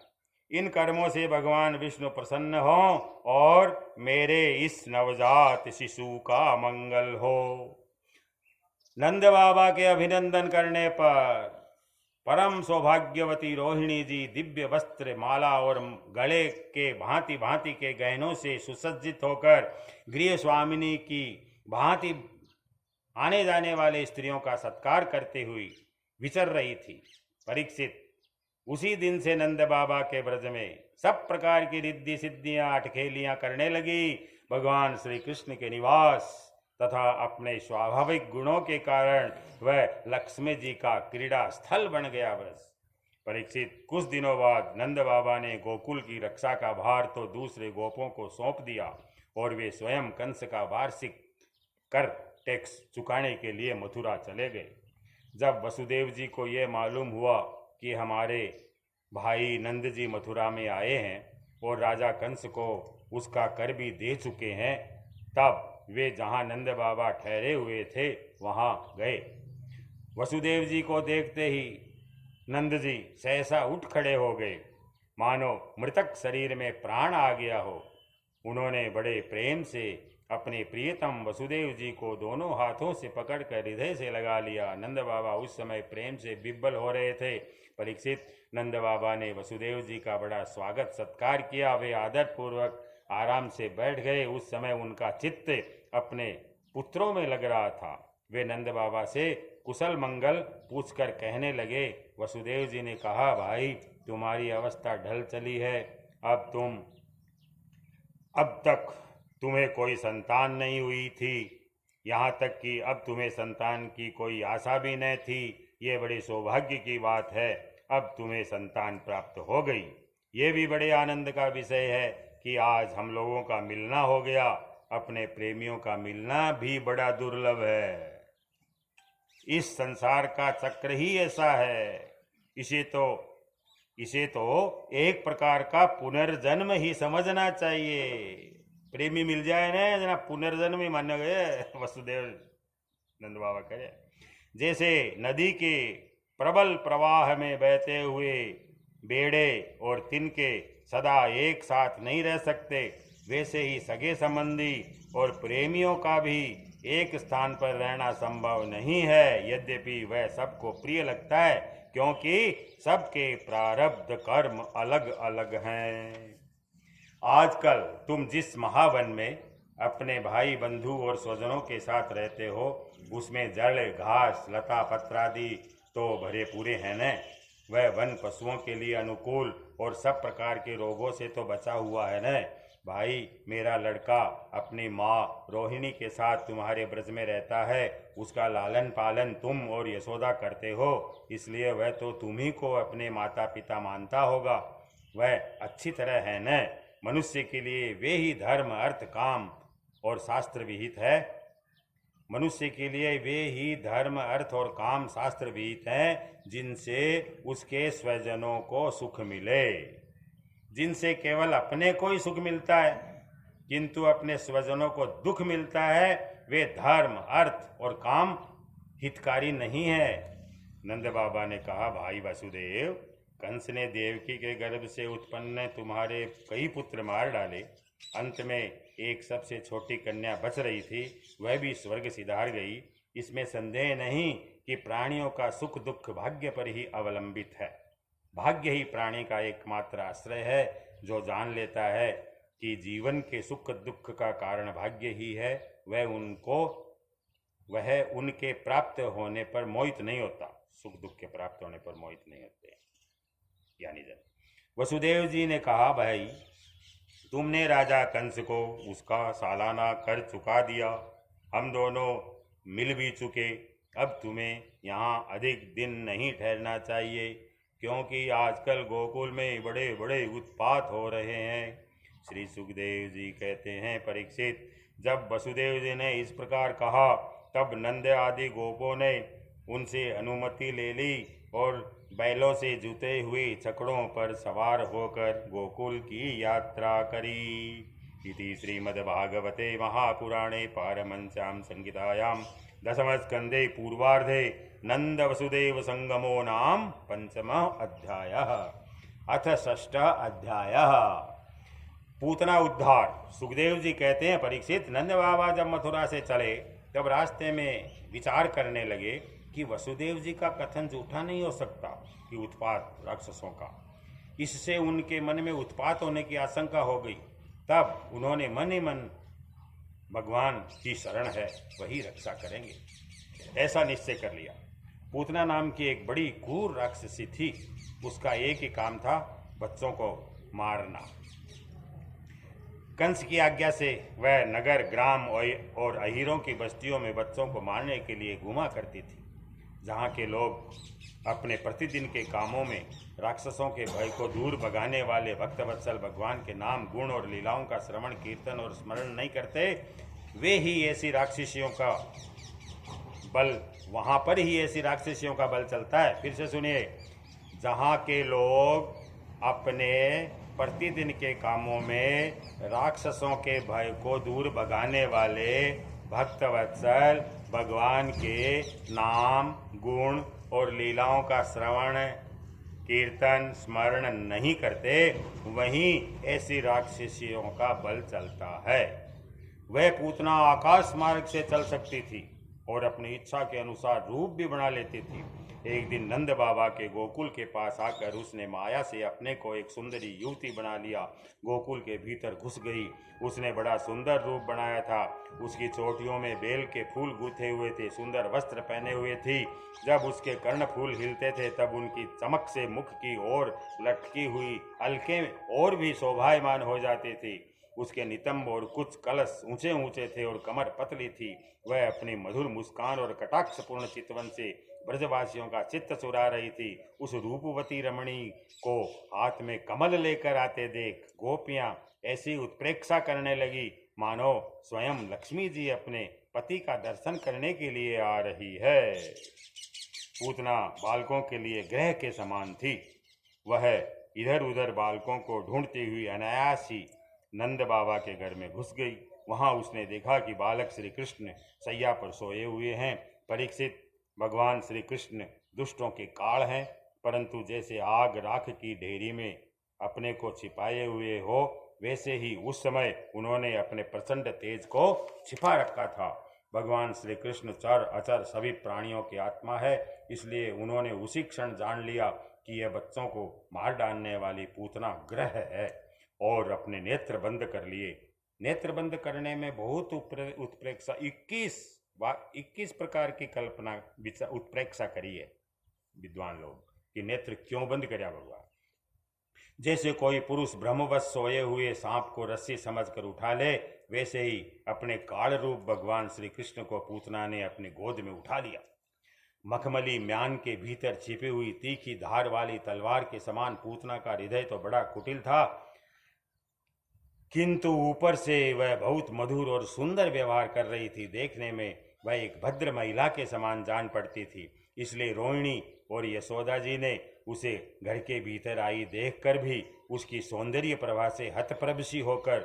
इन कर्मों से भगवान विष्णु प्रसन्न हो और मेरे इस नवजात शिशु का मंगल हो। नंद बाबा के अभिनंदन करने पर परम सौभाग्यवती रोहिणी जी दिव्य वस्त्र, माला और गले के भांति भांति के गहनों से सुसज्जित होकर गृह स्वामिनी की भांति आने जाने वाले स्त्रियों का सत्कार करते हुए विचर रही थी। परीक्षित, उसी दिन से नंद बाबा के ब्रज में सब प्रकार की रिद्धि सिद्धियां अटखेलियां करने लगी। भगवान श्री कृष्ण के निवास तथा अपने स्वाभाविक गुणों के कारण वह लक्ष्मी जी का क्रीड़ा स्थल बन गया ब्रज। परीक्षित, कुछ दिनों बाद नंद बाबा ने गोकुल की रक्षा का भार तो दूसरे गोपों को सौंप दिया और वे स्वयं कंस का वार्षिक कर टैक्स चुकाने के लिए मथुरा चले गए। जब वसुदेव जी को यह मालूम हुआ कि हमारे भाई नंद जी मथुरा में आए हैं और राजा कंस को उसका कर भी दे चुके हैं, तब वे जहां नंद बाबा ठहरे हुए थे वहां गए। वसुदेव जी को देखते ही नंद जी सहसा उठ खड़े हो गए, मानो मृतक शरीर में प्राण आ गया हो। उन्होंने बड़े प्रेम से अपने प्रियतम वसुदेव जी को दोनों हाथों से पकड़कर हृदय से लगा लिया। नंद बाबा उस समय प्रेम से बिब्बल हो रहे थे। परीक्षित, नंद बाबा ने वसुदेव जी का बड़ा स्वागत सत्कार किया। वे आदर पूर्वक आराम से बैठ गए। उस समय उनका चित्त अपने पुत्रों में लग रहा था। वे नंद बाबा से कुशल मंगल पूछकर कहने लगे। वसुदेव जी ने कहा, भाई तुम्हारी अवस्था ढल चली है। अब तक तुम्हें कोई संतान नहीं हुई थी, यहाँ तक कि अब तुम्हें संतान की कोई आशा भी न थी। ये बड़े सौभाग्य की बात है, अब तुम्हें संतान प्राप्त हो गई। ये भी बड़े आनंद का विषय है कि आज हम लोगों का मिलना हो गया। अपने प्रेमियों का मिलना भी बड़ा दुर्लभ है। इस संसार का चक्र ही ऐसा है। इसे तो एक प्रकार का पुनर्जन्म ही समझना चाहिए। प्रेमी मिल जाए ना, जना पुनर्जन्म ही मान गए। वसुदेव नंद बाबा कहे, जैसे नदी के प्रबल प्रवाह में बहते हुए बेड़े और तिनके सदा एक साथ नहीं रह सकते, वैसे ही सगे संबंधी और प्रेमियों का भी एक स्थान पर रहना संभव नहीं है। यद्यपि वह सबको प्रिय लगता है, क्योंकि सबके प्रारब्ध कर्म अलग अलग हैं। आजकल तुम जिस महावन में अपने भाई बंधु और स्वजनों के साथ रहते हो, उसमें जड़ घास लता पत्रादि तो भरे पूरे हैं न। वह वन पशुओं के लिए अनुकूल और सब प्रकार के रोगों से तो बचा हुआ है न। भाई, मेरा लड़का अपनी माँ रोहिणी के साथ तुम्हारे ब्रज में रहता है। उसका लालन पालन तुम और यशोदा करते हो, इसलिए वह तो तुम्ही को अपने माता पिता मानता होगा। वह अच्छी तरह है न। मनुष्य के लिए वे ही धर्म अर्थ काम और शास्त्र विहित है। मनुष्य के लिए वे ही धर्म अर्थ और काम शास्त्र विहित हैं, जिनसे उसके स्वजनों को सुख मिले। जिनसे केवल अपने को ही सुख मिलता है, किंतु अपने स्वजनों को दुख मिलता है, वे धर्म अर्थ और काम हितकारी नहीं है। नंद बाबा ने कहा, भाई वसुदेव, कंस ने देवकी के गर्भ से उत्पन्न तुम्हारे कई पुत्र मार डाले। अंत में एक सबसे छोटी कन्या बच रही थी, वह भी स्वर्ग सिधार गई। इसमें संदेह नहीं कि प्राणियों का सुख दुख भाग्य पर ही अवलंबित है। भाग्य ही प्राणी का एकमात्र आश्रय है। जो जान लेता है कि जीवन के सुख दुख का कारण भाग्य ही है, वह उनके प्राप्त होने पर मोहित नहीं होता। सुख दुख के प्राप्त होने पर मोहित नहीं होते यानी जन। वसुदेव जी ने कहा, भाई तुमने राजा कंस को उसका सालाना कर चुका दिया। हम दोनों मिल भी चुके। अब तुम्हें यहाँ अधिक दिन नहीं ठहरना चाहिए, क्योंकि आजकल गोकुल में बड़े बड़े उत्पात हो रहे हैं। श्री सुखदेव जी कहते हैं, परीक्षित, जब वसुदेव जी ने इस प्रकार कहा, तब नंद आदि गोपों ने उनसे अनुमति ले ली और बैलों से जुते हुए छकड़ों पर सवार होकर गोकुल की यात्रा करी। इति श्रीमद्भागवते महापुराणे पारमहंस्यां संहितायां दशमस्कन्धे पूर्वार्धे नंद वसुदेव संगमो नाम 5वां अध्यायः। अथ षष्ठ अध्याय। पूतना उद्धार। सुखदेव जी कहते हैं, परीक्षित, नंद बाबा जब मथुरा से चले तब रास्ते में विचार करने लगे कि वसुदेव जी का कथन झूठा नहीं हो सकता कि उत्पात राक्षसों का। इससे उनके मन में उत्पात होने की आशंका हो गई। तब उन्होंने मन ही मन भगवान की शरण है, वही रक्षा करेंगे, ऐसा निश्चय कर लिया। पूतना नाम की एक बड़ी क्रूर राक्षसी थी। उसका एक ही काम था, बच्चों को मारना। कंस की आज्ञा से वह नगर, ग्राम और अहीरों की बस्तियों में बच्चों को मारने के लिए घुमा करती थी। जहाँ के लोग अपने प्रतिदिन के कामों में राक्षसों के भय को दूर भगाने वाले भक्तवत्सल भगवान के नाम, गुण और लीलाओं का श्रवण, कीर्तन और स्मरण नहीं करते, वे ही ऐसी राक्षसियों का बल, वहाँ पर ही ऐसी राक्षसियों का बल चलता है। फिर से सुनिए, जहाँ के लोग अपने प्रतिदिन के कामों में राक्षसों के भय को दूर भगाने वाले भक्तवत्सल भगवान के नाम, गुण और लीलाओं का श्रवण, कीर्तन, स्मरण नहीं करते, वहीं ऐसी राक्षसियों का बल चलता है। वह पूतना आकाश मार्ग से चल सकती थी और अपनी इच्छा के अनुसार रूप भी बना लेती थी। एक दिन नंद बाबा के गोकुल के पास आकर उसने माया से अपने को एक सुंदरी युवती बना लिया। गोकुल के भीतर घुस गई। उसने बड़ा सुंदर रूप बनाया था। उसकी चोटियों में बेल के फूल गूंथे हुए थे, सुंदर वस्त्र पहने हुए थी। जब उसके कर्ण फूल हिलते थे तब उनकी चमक से मुख की ओर लटकी हुई अलकें और भी शोभायमान हो जाती थी। उसके नितंब और कुछ कलश ऊंचे ऊंचे थे और कमर पतली थी। वह अपनी मधुर मुस्कान और कटाक्षपूर्ण चितवन से ब्रजवासियों का चित्त चुरा रही थी। उस रूपवती रमणी को हाथ में कमल लेकर आते देख गोपियां ऐसी उत्प्रेक्षा करने लगी मानो स्वयं लक्ष्मी जी अपने पति का दर्शन करने के लिए आ रही है। पूतना बालकों के लिए ग्रह के समान थी। वह इधर उधर बालकों को ढूंढती हुई अनायास ही नंद बाबा के घर में घुस गई। वहां उसने देखा कि बालक श्री कृष्ण सैया पर सोए हुए हैं। परीक्षित, भगवान श्री कृष्ण दुष्टों के काल हैं, परंतु जैसे आग राख की ढेरी में अपने को छिपाए हुए हो, वैसे ही उस समय उन्होंने अपने प्रचंड तेज को छिपा रखा था। भगवान श्री कृष्ण चर अचर सभी प्राणियों की आत्मा है, इसलिए उन्होंने उसी क्षण जान लिया कि यह बच्चों को मार डालने वाली पूतना ग्रह है और अपने नेत्र बंद कर लिए। नेत्र बंद करने में बहुत उत्प्रेक्षा 21 प्रकार की कल्पना उत्प्रेक्षा करी है विद्वान लोग कि नेत्र क्यों बंद करया भगवान। जैसे कोई पुरुष ब्रह्मवश सोए हुए सांप को रस्सी समझकर उठा ले, वैसे ही अपने काल रूप भगवान श्री कृष्ण को पूतना ने अपनी गोद में उठा लिया। मखमली म्यान के भीतर छिपी हुई तीखी धार वाली तलवार के समान पूतना का हृदय तो बड़ा कुटिल था, किंतु ऊपर से वह बहुत मधुर और सुंदर व्यवहार कर रही थी। देखने में वह एक भद्र महिला के समान जान पड़ती थी। इसलिए रोहिणी और यशोदा जी ने उसे घर के भीतर आई देखकर भी उसकी सौंदर्य प्रभा से हतप्रभसी होकर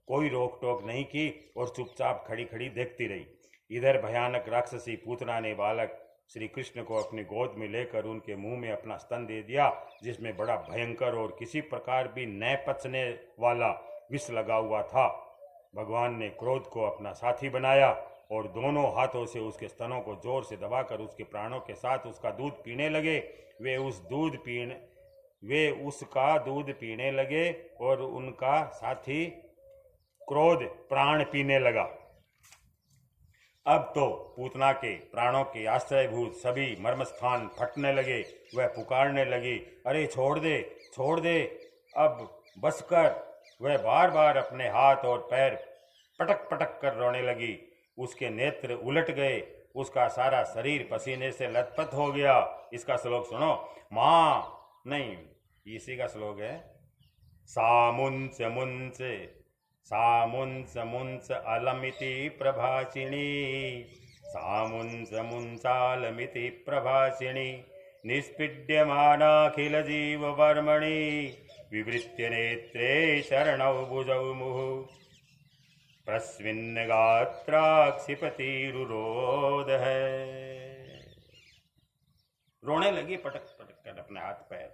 कोई रोक टोक नहीं की और चुपचाप खड़ी खड़ी देखती रही। इधर भयानक राक्षसी पूतना ने बालक श्री कृष्ण को अपनी गोद में लेकर उनके मुंह में अपना स्तन दे दिया, जिसमें बड़ा भयंकर और किसी प्रकार भी न पचने वाला विष लगा हुआ था। भगवान ने क्रोध को अपना साथी बनाया और दोनों हाथों से उसके स्तनों को जोर से दबाकर उसके प्राणों के साथ उसका दूध पीने लगे। वे उसका दूध पीने लगे और उनका साथी क्रोध प्राण पीने लगा। अब तो पूतना के प्राणों के आश्रयभूत सभी मर्मस्थान फटने लगे। वह पुकारने लगी, अरे छोड़ दे, छोड़ दे, अब बस कर। वह बार बार अपने हाथ और पैर पटक पटक कर रोने लगी। उसके नेत्र उलट गए, उसका सारा शरीर पसीने से लथपथ हो गया। इसका श्लोक सुनो। माँ नहीं, इसी का श्लोक है। सामुंच मुंच सामुंच मुंच अलमिति प्रभासिणी, सामुंच मुंचालमिति प्रभासिणी, निष्पीड्यमानाखिल जीव वर्मणि, विवृत्य नेत्रे शरणौ भुजौ मुहुः, प्रस्विन्न गात्राक्षिपतिरुरोध है। रोने लगी पटक पटक कर अपने हाथ पैर।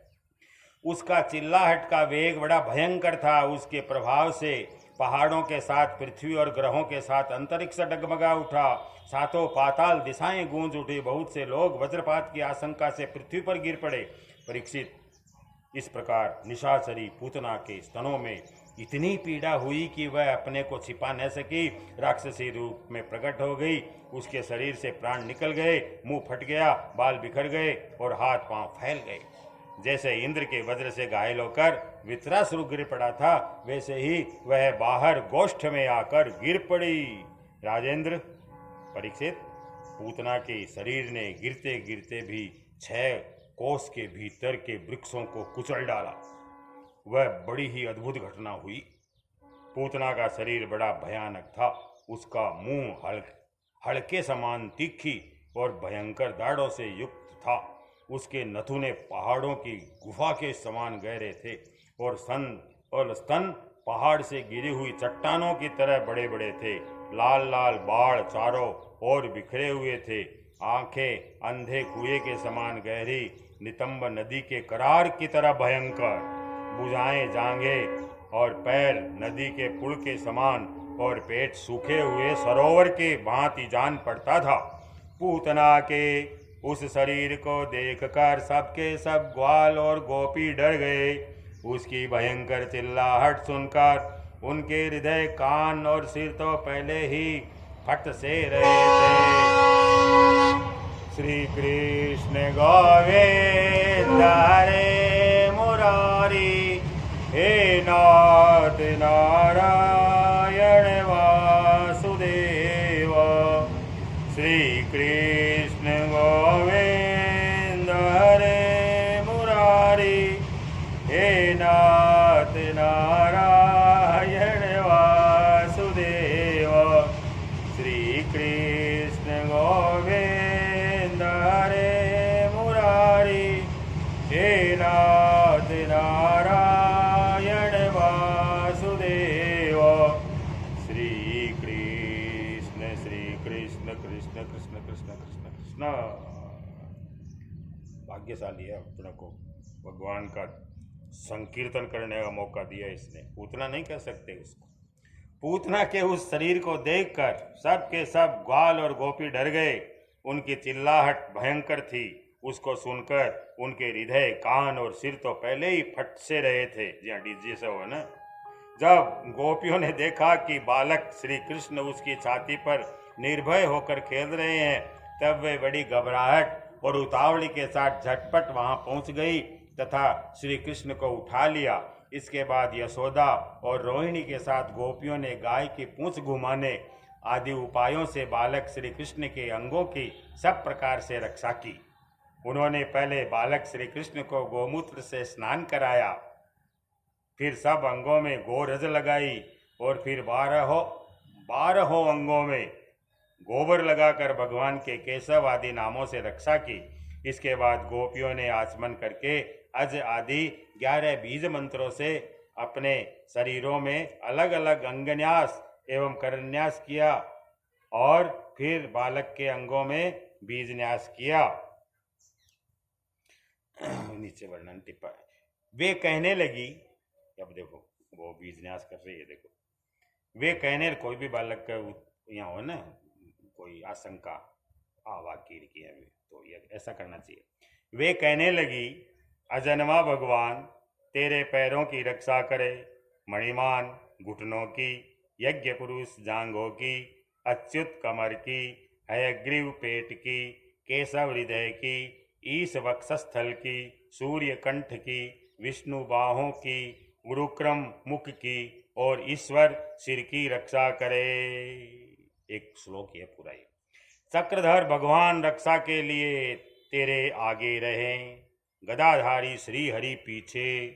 उसका चिल्लाहट का वेग बड़ा भयंकर था। उसके प्रभाव से पहाड़ों के साथ पृथ्वी और ग्रहों के साथ अंतरिक्ष डगमगा उठा। सातों पाताल दिशाएं गूंज उठी। बहुत से लोग वज्रपात की आशंका से पृथ्वी पर गिर पड़े। परीक्षित, इस प्रकार निशाचरी पूतना के स्तनों में इतनी पीड़ा हुई कि वह अपने को छिपा न सकी। राक्षसी रूप में प्रकट हो गई। उसके शरीर से प्राण निकल गए, मुंह फट गया, बाल बिखर गए और हाथ पांव फैल गए। जैसे इंद्र के वज्र से घायल होकर वित्रासुर गिर पड़ा था, वैसे ही वह बाहर गोष्ठ में आकर गिर पड़ी। राजेंद्र, परीक्षित, पूतना के शरीर ने गिरते गिरते भी 6 कोस के भीतर के वृक्षों को कुचल डाला। वह बड़ी ही अद्भुत घटना हुई। पूतना का शरीर बड़ा भयानक था। उसका मुंह हड़के समान तीखी और भयंकर दाढ़ों से युक्त था। उसके नथुने पहाड़ों की गुफा के समान गहरे थे और स्तन पहाड़ से गिरी हुई चट्टानों की तरह बड़े बड़े थे। लाल लाल बाढ़ चारों ओर बिखरे हुए थे। आंखें अंधे कुएं के समान गहरी, नितंब नदी के करार की तरह भयंकर। भुजाएं, जांघें और पैर नदी के पुल के समान और पेट सूखे हुए सरोवर के भांति जान पड़ता था। पूतना के उस शरीर को देखकर सबके सब ग्वाल और गोपी डर गए। उसकी भयंकर चिल्लाहट सुनकर उनके हृदय, कान और सिर तो पहले ही फट से रहे थे। श्री कृष्ण गोविंद हरे मुरारी, हे नाथ नारायण वासुदेव। श्री कृष्ण गोविंद हरे मुरारी, हे नाथ नारायण वासुदेव। श्री कृष्ण गोविंद हरे मुरारी, हे नाथ नारायण वासुदेव। श्री कृष्ण कृष्ण कृष्ण कृष्ण कृष्ण कृष्ण। भाग्यशाली है अपने को भगवान का संकीर्तन करने का मौका दिया इसने। पूतना नहीं कह सकते उसको। पूतना के उस शरीर को देखकर सब के सब ग्वाल और गोपी डर गए। उनकी चिल्लाहट भयंकर थी। उसको सुनकर उनके हृदय, कान और सिर तो पहले ही फट से रहे थे। जी हाँ, डीजे से हो ना। जब गोपियों ने देखा कि बालक श्री कृष्ण उसकी छाती पर निर्भय होकर खेल रहे हैं, तब वे बड़ी घबराहट और उतावली के साथ झटपट वहां पहुंच गई तथा श्री कृष्ण को उठा लिया। इसके बाद यशोदा और रोहिणी के साथ गोपियों ने गाय की पूंछ घुमाने आदि उपायों से बालक श्री कृष्ण के अंगों की सब प्रकार से रक्षा की। उन्होंने पहले बालक श्री कृष्ण को गोमूत्र से स्नान कराया, फिर सब अंगों में गोरज लगाई और फिर 12 अंगों में गोबर लगाकर भगवान के केशव आदि नामों से रक्षा की। इसके बाद गोपियों ने आचमन करके अज आदि 11 बीज मंत्रों से अपने शरीरों में अलग अलग अंगन्यास एवं करन्यास किया और फिर बालक के अंगों में बीजन्यास किया। नीचे वर्णन टिप्पा। वे कहने लगी, अब देखो वो बीजन्यास कर रही है, देखो वे कहने, कोई भी बालक का यहाँ हो ना कोई आशंका आवा कीर की है तो ये ऐसा करना चाहिए। वे कहने लगी, अजन्मा भगवान तेरे पैरों की रक्षा करे, मणिमान घुटनों की, यज्ञ पुरुष जांघों की, अच्युत कमर की, हयग्रीव पेट की, केशव हृदय की, ईश वक्षस्थल की, सूर्य कंठ की, विष्णु बाहों की, गुरुक्रम मुख की और ईश्वर सिर की रक्षा करे। एक श्लोक है पूरा ये। चक्रधर भगवान रक्षा के लिए तेरे आगे रहें, गदाधारी श्री हरि पीछे,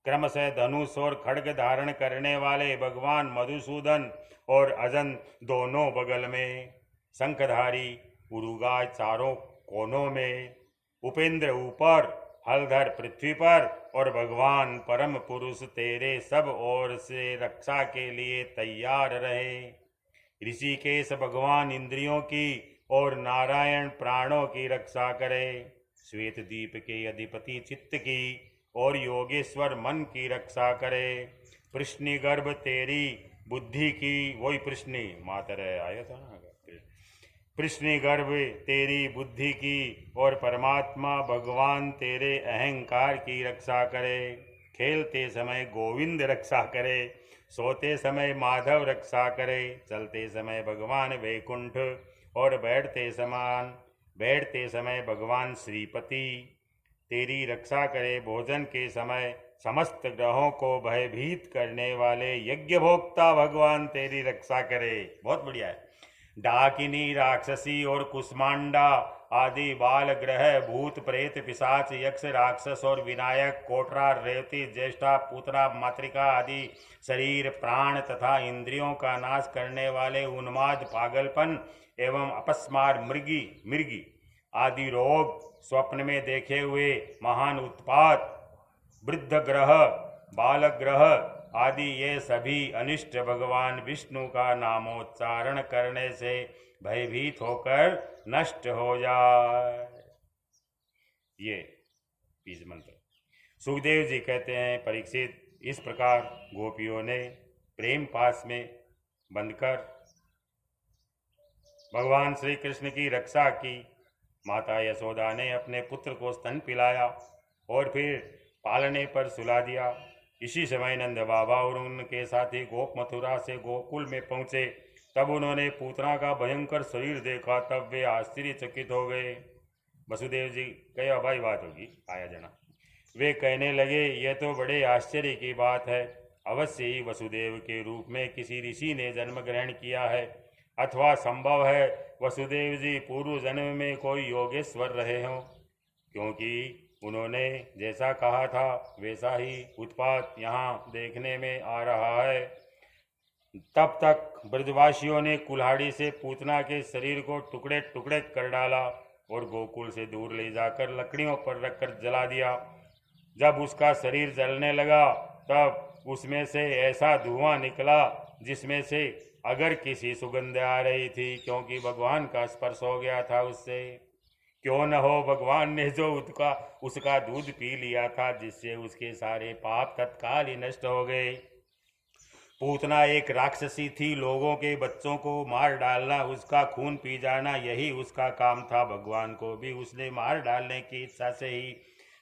क्रमशः धनुष और खड्ग धारण करने वाले भगवान मधुसूदन और अजन दोनों बगल में, शंखधारी उरुगा चारों कोनों में, उपेंद्र ऊपर, हलधर पृथ्वी पर और भगवान परम पुरुष तेरे सब ओर से रक्षा के लिए तैयार रहे। ऋषिकेश भगवान इंद्रियों की और नारायण प्राणों की रक्षा करे। श्वेत दीप के अधिपति चित्त की और योगेश्वर मन की रक्षा करे। प्रश्नि गर्भ तेरी बुद्धि की, वही प्रश्नि मातर आया था ना, प्रश्नि गर्भ तेरी बुद्धि की और परमात्मा भगवान तेरे अहंकार की रक्षा करे। खेलते समय गोविंद रक्षा करे, सोते समय माधव रक्षा करे, चलते समय भगवान वैकुंठ और बैठते समय भगवान श्रीपति तेरी रक्षा करे। भोजन के समय समस्त ग्रहों को भयभीत करने वाले यज्ञ भोक्ता भगवान तेरी रक्षा करे। बहुत बढ़िया है। डाकिनी, राक्षसी और कुष्मांडा आदि बाल ग्रह, भूत प्रेत, पिशाच, यक्ष, राक्षस और विनायक, कोटरा, रेवती, ज्येष्ठा, पूतना, मातृका आदि शरीर, प्राण तथा इंद्रियों का नाश करने वाले उन्माद, पागलपन एवं अपस्मार, मृगी आदि रोग, स्वप्न में देखे हुए महान उत्पात, वृद्ध ग्रह, बालक ग्रह आदि ये सभी अनिष्ट भगवान विष्णु का नामोच्चारण करने से भयभीत होकर नष्ट हो जाए। ये बीज मंत्र। सुखदेव जी कहते हैं, परीक्षित, इस प्रकार गोपियों ने प्रेम पास में बंधकर भगवान श्री कृष्ण की रक्षा की। माता यशोदा ने अपने पुत्र को स्तन पिलाया और फिर पालने पर सुला दिया। इसी समय नंद बाबा और उनके साथी गोप मथुरा से गोकुल में पहुंचे। तब उन्होंने पूतना का भयंकर शरीर देखा, तब वे आश्चर्यचकित हो गए। वसुदेव जी कई भाई बात होगी, आया जना। वे कहने लगे, यह तो बड़े आश्चर्य की बात है। अवश्य ही वसुदेव के रूप में किसी ऋषि ने जन्म ग्रहण किया है, अथवा संभव है वसुदेव जी पूर्व जन्म में कोई योगेश्वर रहे हों, क्योंकि उन्होंने जैसा कहा था वैसा ही उत्पात यहाँ देखने में आ रहा है। तब तक ब्रजवासियों ने कुल्हाड़ी से पूतना के शरीर को टुकड़े टुकड़े कर डाला और गोकुल से दूर ले जाकर लकड़ियों पर रखकर जला दिया। जब उसका शरीर जलने लगा तब उसमें से ऐसा धुआं निकला जिसमें से अगर किसी सुगंध आ रही थी, क्योंकि भगवान का स्पर्श हो गया था उससे। क्यों न हो, भगवान ने जो उसका दूध पी लिया था, जिससे उसके सारे पाप तत्काल ही नष्ट हो गए। पूतना एक राक्षसी थी, लोगों के बच्चों को मार डालना, उसका खून पी जाना, यही उसका काम था। भगवान को भी उसने मार डालने की इच्छा से ही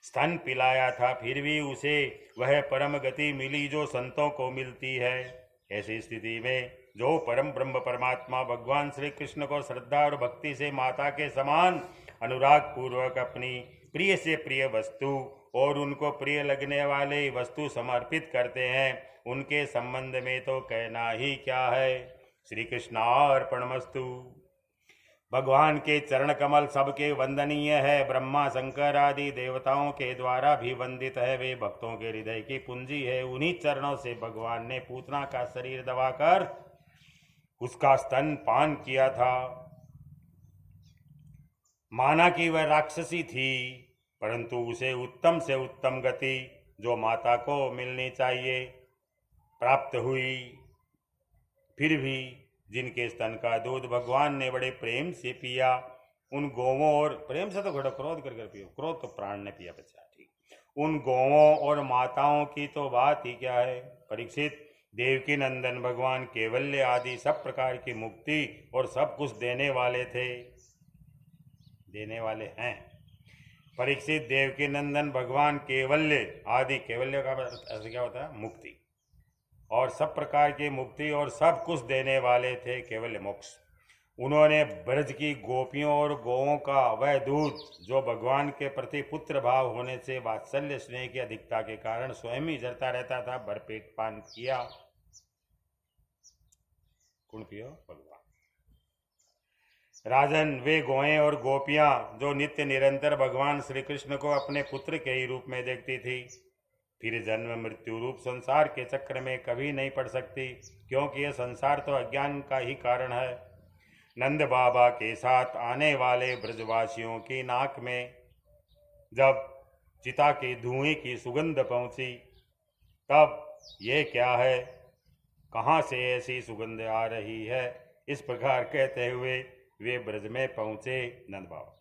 स्तन पिलाया था, फिर भी उसे वह परम गति मिली जो संतों को मिलती है। ऐसी स्थिति में जो परम ब्रह्म परमात्मा भगवान श्री कृष्ण को श्रद्धा और भक्ति से माता के समान अनुराग पूर्वक अपनी प्रिय से प्रिय वस्तु और उनको प्रिय लगने वाले वस्तु समर्पित करते हैं, उनके संबंध में तो कहना ही क्या है। श्री कृष्णार्पणमस्तु। भगवान के चरण कमल सबके वंदनीय है, ब्रह्मा शंकर आदि देवताओं के द्वारा भी वंदित है। वे भक्तों के हृदय की पूंजी है। उन्हीं चरणों से भगवान ने पूतना का शरीर दबाकर उसका स्तन पान किया था। माना कि वह राक्षसी थी, परंतु उसे उत्तम से उत्तम गति जो माता को मिलनी चाहिए प्राप्त हुई। फिर भी जिनके स्तन का दूध भगवान ने बड़े प्रेम से पिया, उन गौवों और प्रेम से तो घड़ो क्रोध कर पियो, क्रोध तो प्राण ने पिया बच्चा, ठीक। उन गौवों और माताओं की तो बात ही क्या है। परीक्षित, देवकी नंदन भगवान केवल्य आदि सब प्रकार की मुक्ति और सब कुछ देने वाले थे, देने वाले हैं। परीक्षित, देवकी नंदन भगवान केवल्य आदि, केवल्य का अर्थ क्या होता है? मुक्ति, और सब प्रकार की मुक्ति और सब कुछ देने वाले थे, केवल्य मोक्ष। उन्होंने ब्रज की गोपियों और गौओं का वह दूध जो भगवान के प्रति पुत्र भाव होने से वात्सल्य स्नेह की अधिकता के कारण स्वयं ही जरता रहता था, भरपेट पान किया। कौन पियो? भगवान। राजन, वे गौएं और गोपियां जो नित्य निरंतर भगवान श्री कृष्ण को अपने पुत्र के ही रूप में देखती थी, फिर जन्म मृत्यु रूप संसार के चक्र में कभी नहीं पड़ सकती, क्योंकि यह संसार तो अज्ञान का ही कारण है। नंद बाबा के साथ आने वाले ब्रजवासियों की नाक में जब चिता के धुएं की सुगंध पहुंची, तब ये क्या है, कहाँ से ऐसी सुगंध आ रही है, इस प्रकार कहते हुए वे ब्रज में पहुंचे। नंद बाबा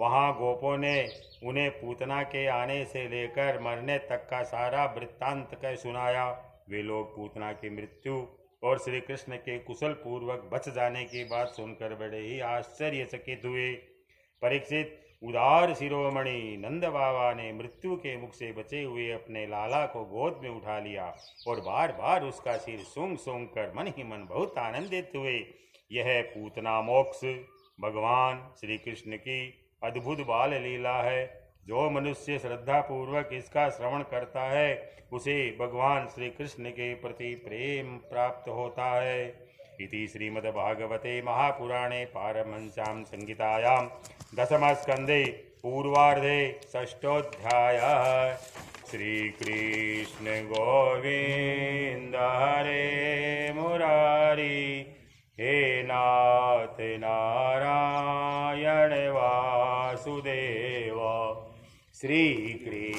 वहाँ गोपों ने उन्हें पूतना के आने से लेकर मरने तक का सारा वृत्तांत कह सुनाया। वे लोग पूतना की मृत्यु और श्री कृष्ण के कुशल पूर्वक बच जाने की बात सुनकर बड़े ही आश्चर्यचकित हुए। परीक्षित, उदार शिरोमणि नंद बाबा ने मृत्यु के मुख से बचे हुए अपने लाला को गोद में उठा लिया और बार बार उसका सिर सूंघ सूंघ कर मन ही मन बहुत आनंदित हुए। यह पूतना मोक्ष भगवान श्री कृष्ण की अद्भुत बाल लीला है। जो मनुष्य श्रद्धा पूर्वक इसका श्रवण करता है उसे भगवान श्री कृष्ण के प्रति प्रेम प्राप्त होता है। इति श्रीमद्भागवते महापुराणे पारमहंस्यां संहितायां दशमस्कन्धे पूर्वार्धे षष्ठोऽध्यायः। श्रीकृष्ण गोविंद हरे मुरारी, हे नाथ नारायण वासुदेव। श्री कृष्ण